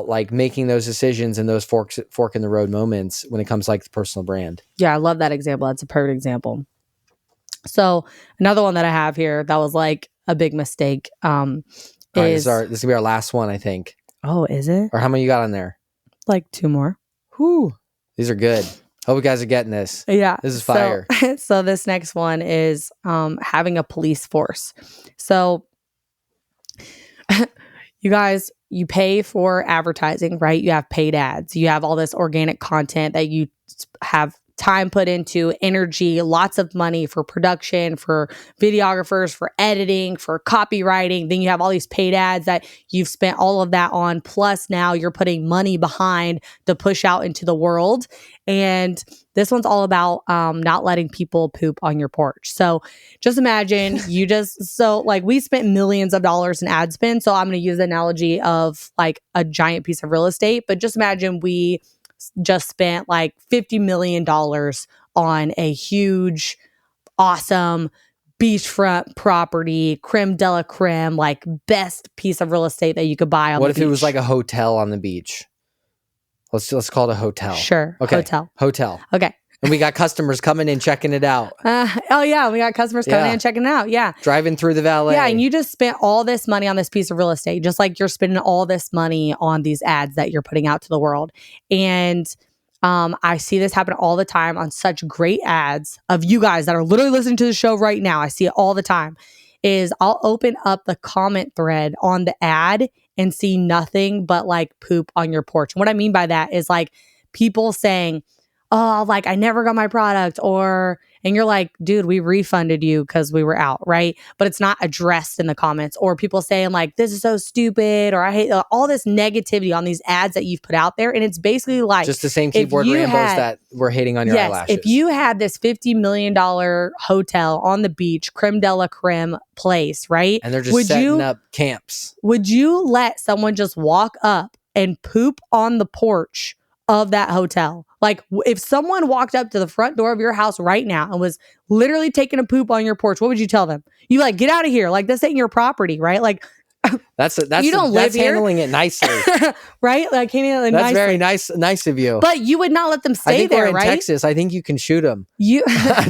like making those decisions and those fork in the road moments when it comes to like the personal brand. Yeah, I love that example. That's a perfect example. So another one that I have here that was like a big mistake is this is gonna be our last one, I think. Oh, is it? Or how many you got on there? Like 2 more. Whew. These are good. Hope you guys are getting this. Yeah. This is fire. So this next one is having a police force. So you guys, you pay for advertising, right? You have paid ads. You have all this organic content that you have time put into, energy, lots of money for production, for videographers, for editing, for copywriting. Then you have all these paid ads that you've spent all of that on. Plus now you're putting money behind to push out into the world. And this one's all about not letting people poop on your porch. So just imagine we spent millions of dollars in ad spend. So I'm going to use the analogy of like a giant piece of real estate, but just imagine we just spent like $50 million on a huge, awesome beachfront property, creme de la creme, like best piece of real estate that you could buy on What the if beach. it was like a hotel on the beach? Let's call it a hotel. Sure. Okay. Hotel. Okay. And we got customers coming in, checking it out. Oh yeah, we got customers coming in and checking it out. Yeah. Driving through the valet. Yeah, and you just spent all this money on this piece of real estate, just like you're spending all this money on these ads that you're putting out to the world. And I see this happen all the time on such great ads of you guys that are literally listening to the show right now. I see it all the time. Is I'll open up the comment thread on the ad and see nothing but like poop on your porch. And what I mean by that is like people saying, oh, like I never got my product, and you're like, dude, we refunded you because we were out, right? But it's not addressed in the comments, or people saying like, this is so stupid, or I hate all this negativity on these ads that you've put out there. And it's basically like just the same keyboard Rambos that we're hating on your eyelashes. If you had this $50 million hotel on the beach, creme de la creme place, right? And they're just setting up camps. Would you let someone just walk up and poop on the porch of that hotel? Like if someone walked up to the front door of your house right now and was literally taking a poop on your porch, what would you tell them? You like, get out of here. Like this ain't your property, right? Like that's you don't live here. Handling it nicely. Right? Like that's very nice of you. But you would not let them stay there, we're in right? Texas. I think you can shoot them.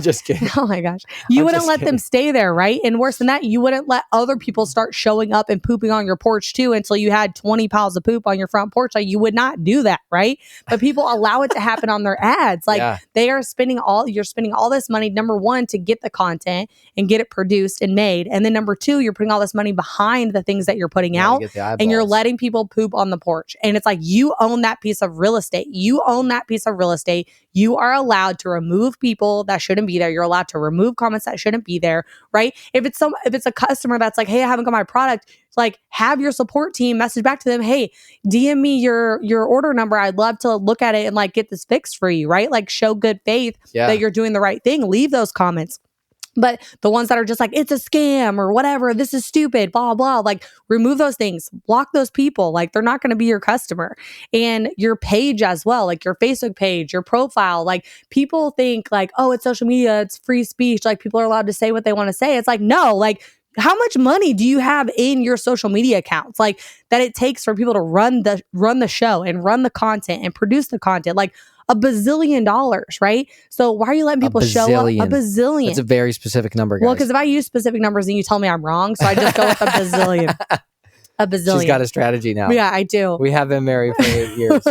Just kidding. Oh my gosh. You wouldn't let them stay there, right? And worse than that, you wouldn't let other people start showing up and pooping on your porch too until you had 20 piles of poop on your front porch. Like you would not do that, right? But people allow it to happen on their ads. Like you're spending all this money, number one, to get the content and get it produced and made. And then number two, you're putting all this money behind the things that you're putting out. And you're letting people poop on the porch. And it's like you own that piece of real estate. You own that piece of real estate. You are allowed to remove people that shouldn't be there. You're allowed to remove comments that shouldn't be there, right? If it's a customer that's like, hey, I haven't got my product, like have your support team message back to them, hey, DM me your order number. I'd love to look at it and like get this fixed for you, right? Like show good faith that you're doing the right thing. Leave those comments. But the ones that are just like, it's a scam or whatever, this is stupid, blah, blah, like remove those things, block those people. Like they're not going to be your customer. And your page as well, like your Facebook page, your profile, like people think like, oh, it's social media, it's free speech. Like people are allowed to say what they want to say. It's like, no, like how much money do you have in your social media accounts? Like that it takes for people to run the show and run the content and produce the content. Like $1 bazillion, right? So why are you letting people show up? $1 bazillion. That's a very specific number, guys. Well, because if I use specific numbers, then you tell me I'm wrong. So I just go with $1 bazillion. $1 bazillion. She's got a strategy now. Yeah, I do. We have been married for 8 years.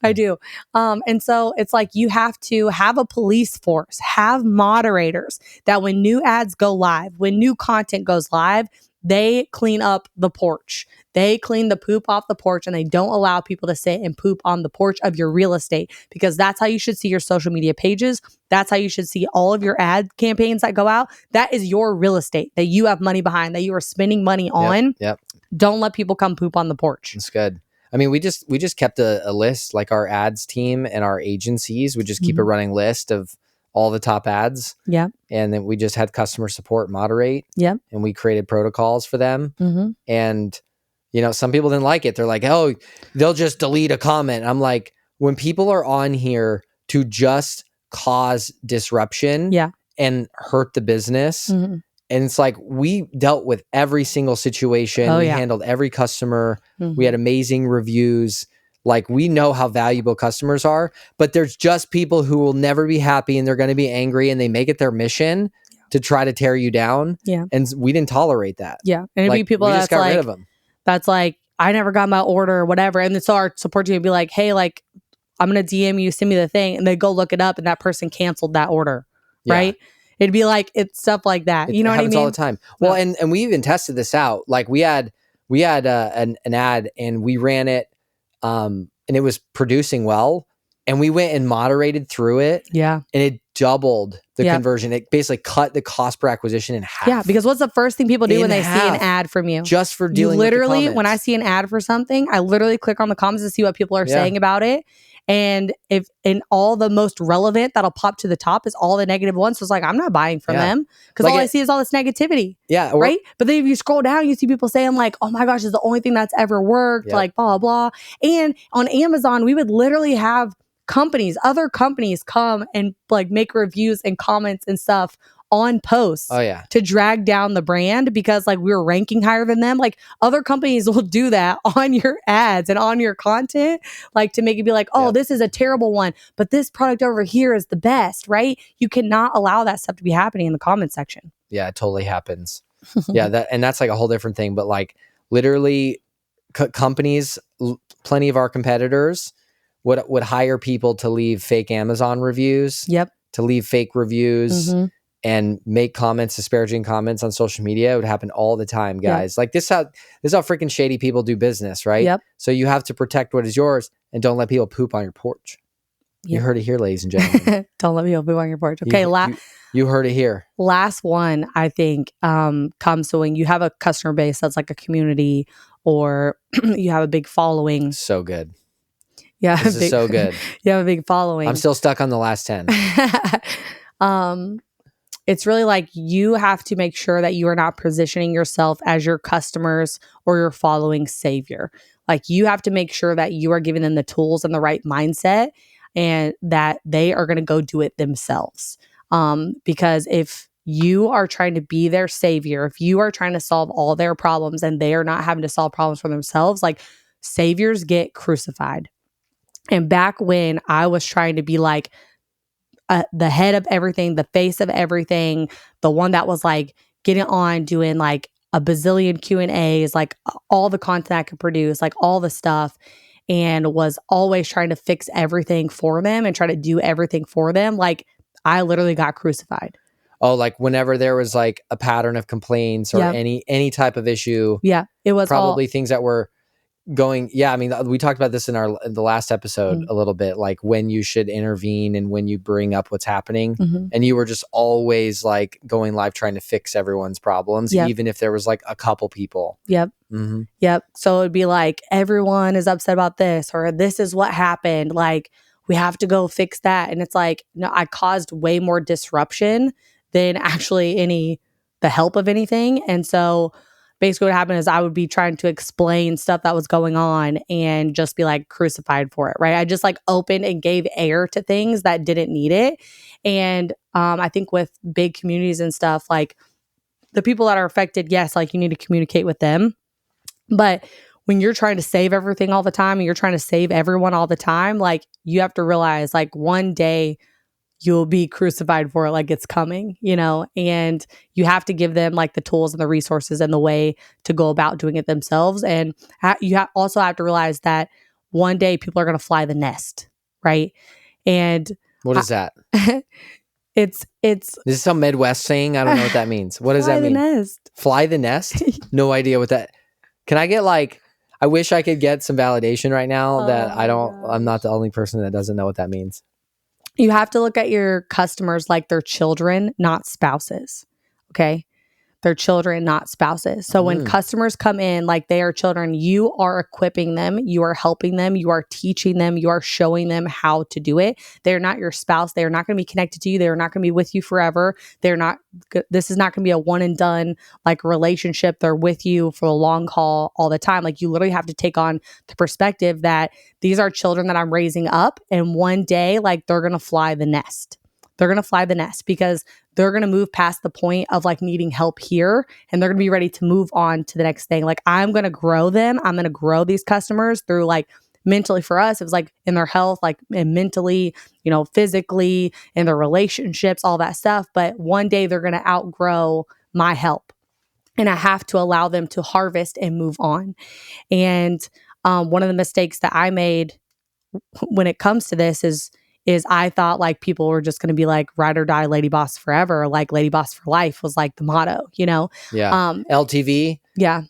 I do. And so it's like you have to have a police force, have moderators that when new ads go live, when new content goes live, they clean up the porch. They clean the poop off the porch and they don't allow people to sit and poop on the porch of your real estate, because that's how you should see your social media pages. That's how you should see all of your ad campaigns that go out. That is your real estate that you have money behind, that you are spending money on. Yep. Don't let people come poop on the porch. That's good. I mean, we just kept a list, like our ads team and our agencies would just keep a running list of all the top ads. Yeah. And then we just had customer support moderate. Yeah. And we created protocols for them. And, you know, some people didn't like it. They're like, oh, they'll just delete a comment. I'm like, when people are on here to just cause disruption and hurt the business, and it's like, we dealt with every single situation. We handled every customer. We had amazing reviews. Like, we know how valuable customers are, but there's just people who will never be happy and they're going to be angry and they make it their mission to try to tear you down. Yeah. And we didn't tolerate that. Yeah. And it'd be people we that's just got like, rid of them. That's like, I never got my order or whatever. And then so our support team would be like, hey, like, I'm going to DM you, send me the thing. And they go look it up and that person canceled that order. Right. It'd be like, it's stuff like that. You know what I mean? It happens all the time. Well, and we even tested this out. Like we had an ad and we ran it, and it was producing well. And we went and moderated through it. Yeah. And it doubled the conversion. It basically cut the cost per acquisition in half. Yeah. Because what's the first thing people do when they see an ad from you? Just for dealing with the comments. When I see an ad for something, I literally click on the comments to see what people are saying about it. And if in all the most relevant that'll pop to the top is all the negative ones. So it's like, I'm not buying from them because like all I see is all this negativity. Yeah. Right. But then if you scroll down, you see people saying like, oh my gosh, it's the only thing that's ever worked. Like blah, blah, blah. And on Amazon, we would literally have other companies come and like make reviews and comments and stuff on posts to drag down the brand because like we were ranking higher than them. Like other companies will do that on your ads and on your content, like to make it be like, oh, this is a terrible one, but this product over here is the best, right? You cannot allow that stuff to be happening in the comment section. Yeah, it totally happens. That's like a whole different thing. But like literally companies, plenty of our competitors would hire people to leave fake Amazon reviews, to leave fake reviews and make comments, disparaging comments on social media. It would happen all the time, guys. Like this is how freaking shady people do business, right? So you have to protect what is yours and don't let people poop on your porch. You heard it here, ladies and gentlemen. Don't let people poop on your porch. Okay, you heard it here. Last one, I think, comes to when you have a customer base that's like a community or you have a big following. So good. Yeah, this is so good. You have a big following. I'm still stuck on the last 10. It's really like you have to make sure that you are not positioning yourself as your customers or your following savior. Like you have to make sure that you are giving them the tools and the right mindset and that they are going to go do it themselves. Because if you are trying to be their savior, if you are trying to solve all their problems and they are not having to solve problems for themselves, like saviors get crucified. And back when I was trying to be like the head of everything, the face of everything, the one that was like getting on doing like a bazillion Q&As, like all the content I could produce, like all the stuff, and was always trying to fix everything for them and try to do everything for them. Like I literally got crucified. Oh, like whenever there was like a pattern of complaints or any type of issue. Yeah, it was probably things that were going. Yeah, I mean, we talked about this in the last episode a little bit, like when you should intervene and when you bring up what's happening. And you were just always like going live trying to fix everyone's problems, even if there was like a couple people. Yep. So it'd be like, everyone is upset about this, or this is what happened. Like, we have to go fix that. And it's like, no, I caused way more disruption than actually the help of anything. And so basically what happened is I would be trying to explain stuff that was going on and just be like crucified for it, right? I just like opened and gave air to things that didn't need it. And I think with big communities and stuff, like the people that are affected, yes, like you need to communicate with them. But when you're trying to save everything all the time and you're trying to save everyone all the time, like you have to realize like one day you'll be crucified for it, like it's coming, you know, and you have to give them like the tools and the resources and the way to go about doing it themselves. And you also have to realize that one day people are going to fly the nest, right? And what is that? It's this is some Midwest saying. I don't know what that means. What does that mean? Fly the nest. Fly the nest? No idea what that. Can I get like? I wish I could get some validation right now that I'm not the only person that doesn't know what that means. You have to look at your customers like they're children, not spouses. Okay. They're children, not spouses. So when customers come in like they are children, you are equipping them, you are helping them, you are teaching them, you are showing them how to do it. They're not your spouse. They're not going to be connected to you. They're not going to be with you forever. This is not going to be a one and done like relationship. They're with you for the long haul all the time. Like you literally have to take on the perspective that these are children that I'm raising up, and one day like they're going to fly the nest. They're going to fly the nest because they're going to move past the point of like needing help here, and they're going to be ready to move on to the next thing. Like I'm going to grow them. I'm going to grow these customers through like mentally for us. It was like in their health, like and mentally, you know, physically, in their relationships, all that stuff. But one day they're going to outgrow my help, and I have to allow them to harvest and move on. And one of the mistakes that I made when it comes to this is I thought like people were just going to be like ride or die lady boss forever, like lady boss for life was like the motto, you know? Yeah. LTV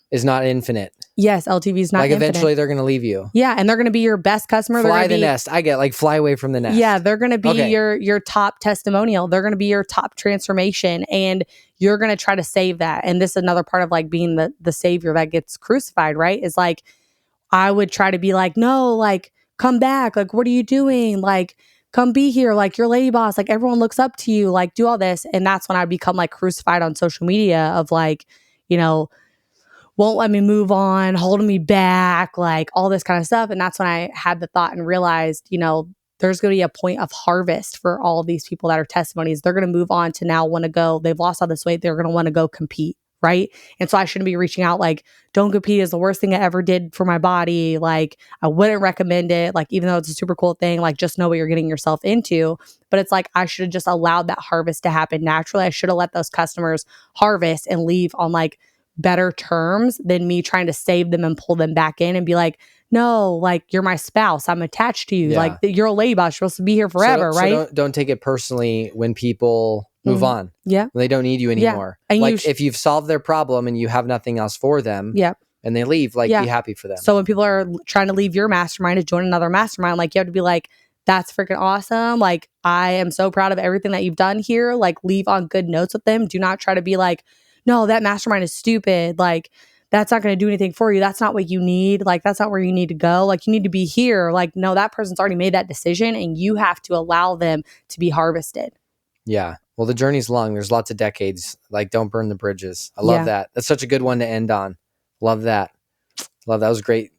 is not infinite. Yes. LTV is not infinite. Eventually they're going to leave you. Yeah. And they're going to be your best customer. Fly the nest. I get like fly away from the nest. Yeah. They're going to be your top testimonial. They're going to be your top transformation, and you're going to try to save that. And this is another part of like being the savior that gets crucified, right? Is like, I would try to be like, no, like come back. Like, what are you doing? Like, come be here, like you're lady boss, like everyone looks up to you, like do all this. And that's when I become like crucified on social media of like, you know, won't let me move on, holding me back, like all this kind of stuff. And that's when I had the thought and realized, you know, there's going to be a point of harvest for all of these people that are testimonies. They're going to move on to now want to go, they've lost all this weight. They're going to want to go compete. Right. And so I shouldn't be reaching out like, don't compete is the worst thing I ever did for my body. Like, I wouldn't recommend it. Like, even though it's a super cool thing, like, just know what you're getting yourself into. But it's like, I should have just allowed that harvest to happen naturally. I should have let those customers harvest and leave on like better terms than me trying to save them and pull them back in and be like, no, like, you're my spouse. I'm attached to you. Yeah. Like, you're a lady boss. You're supposed to be here forever, right? So don't take it personally when people move on. Yeah. When they don't need you anymore. And like, if you've solved their problem and you have nothing else for them, and they leave, like, be happy for them. So when people are trying to leave your mastermind to join another mastermind, like, you have to be like, that's freaking awesome. Like, I am so proud of everything that you've done here. Like, leave on good notes with them. Do not try to be like, no, that mastermind is stupid. Like, that's not going to do anything for you. That's not what you need. Like, that's not where you need to go. Like, you need to be here. Like, no, that person's already made that decision and you have to allow them to be harvested. Yeah. Well, the journey's long. There's lots of decades. Like, don't burn the bridges. I love that. That's such a good one to end on. Love that. Love that. Was great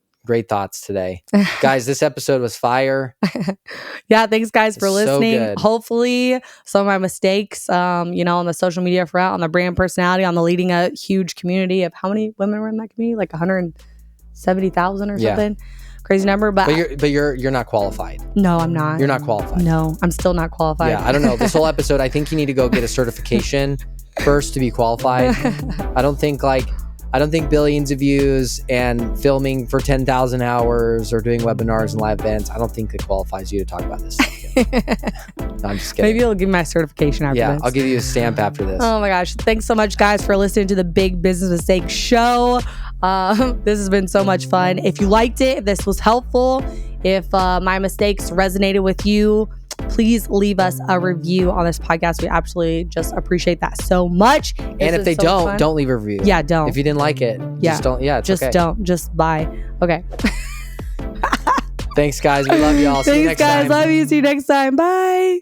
thoughts today. Guys, this episode was fire. Yeah, thanks guys for listening. So hopefully some of my mistakes, on the social media front, on the brand personality, on the leading a huge community of how many women were in that community? Like 170,000 or something. Crazy number, but you're not qualified. No, I'm not. You're not qualified. No, I'm still not qualified. Yeah, I don't know. This whole episode, I think you need to go get a certification first to be qualified. I don't think billions of views and filming for 10,000 hours or doing webinars and live events, I don't think it qualifies you to talk about this stuff. No, I'm just kidding. Maybe you'll give me my certification after this. Yeah, I'll give you a stamp after this. Oh my gosh. Thanks so much, guys, for listening to the Big Business Mistake Show. This has been so much fun. If you liked it, if this was helpful, if my mistakes resonated with you, please leave us a review on this podcast. We absolutely just appreciate that so much. And if they don't leave a review. Yeah, don't. If you didn't like it, just don't. Yeah, it's just okay. Don't. Just bye. Okay. Thanks, guys. We love you all. See you next time. Thanks, guys. Love you. See you next time. Bye.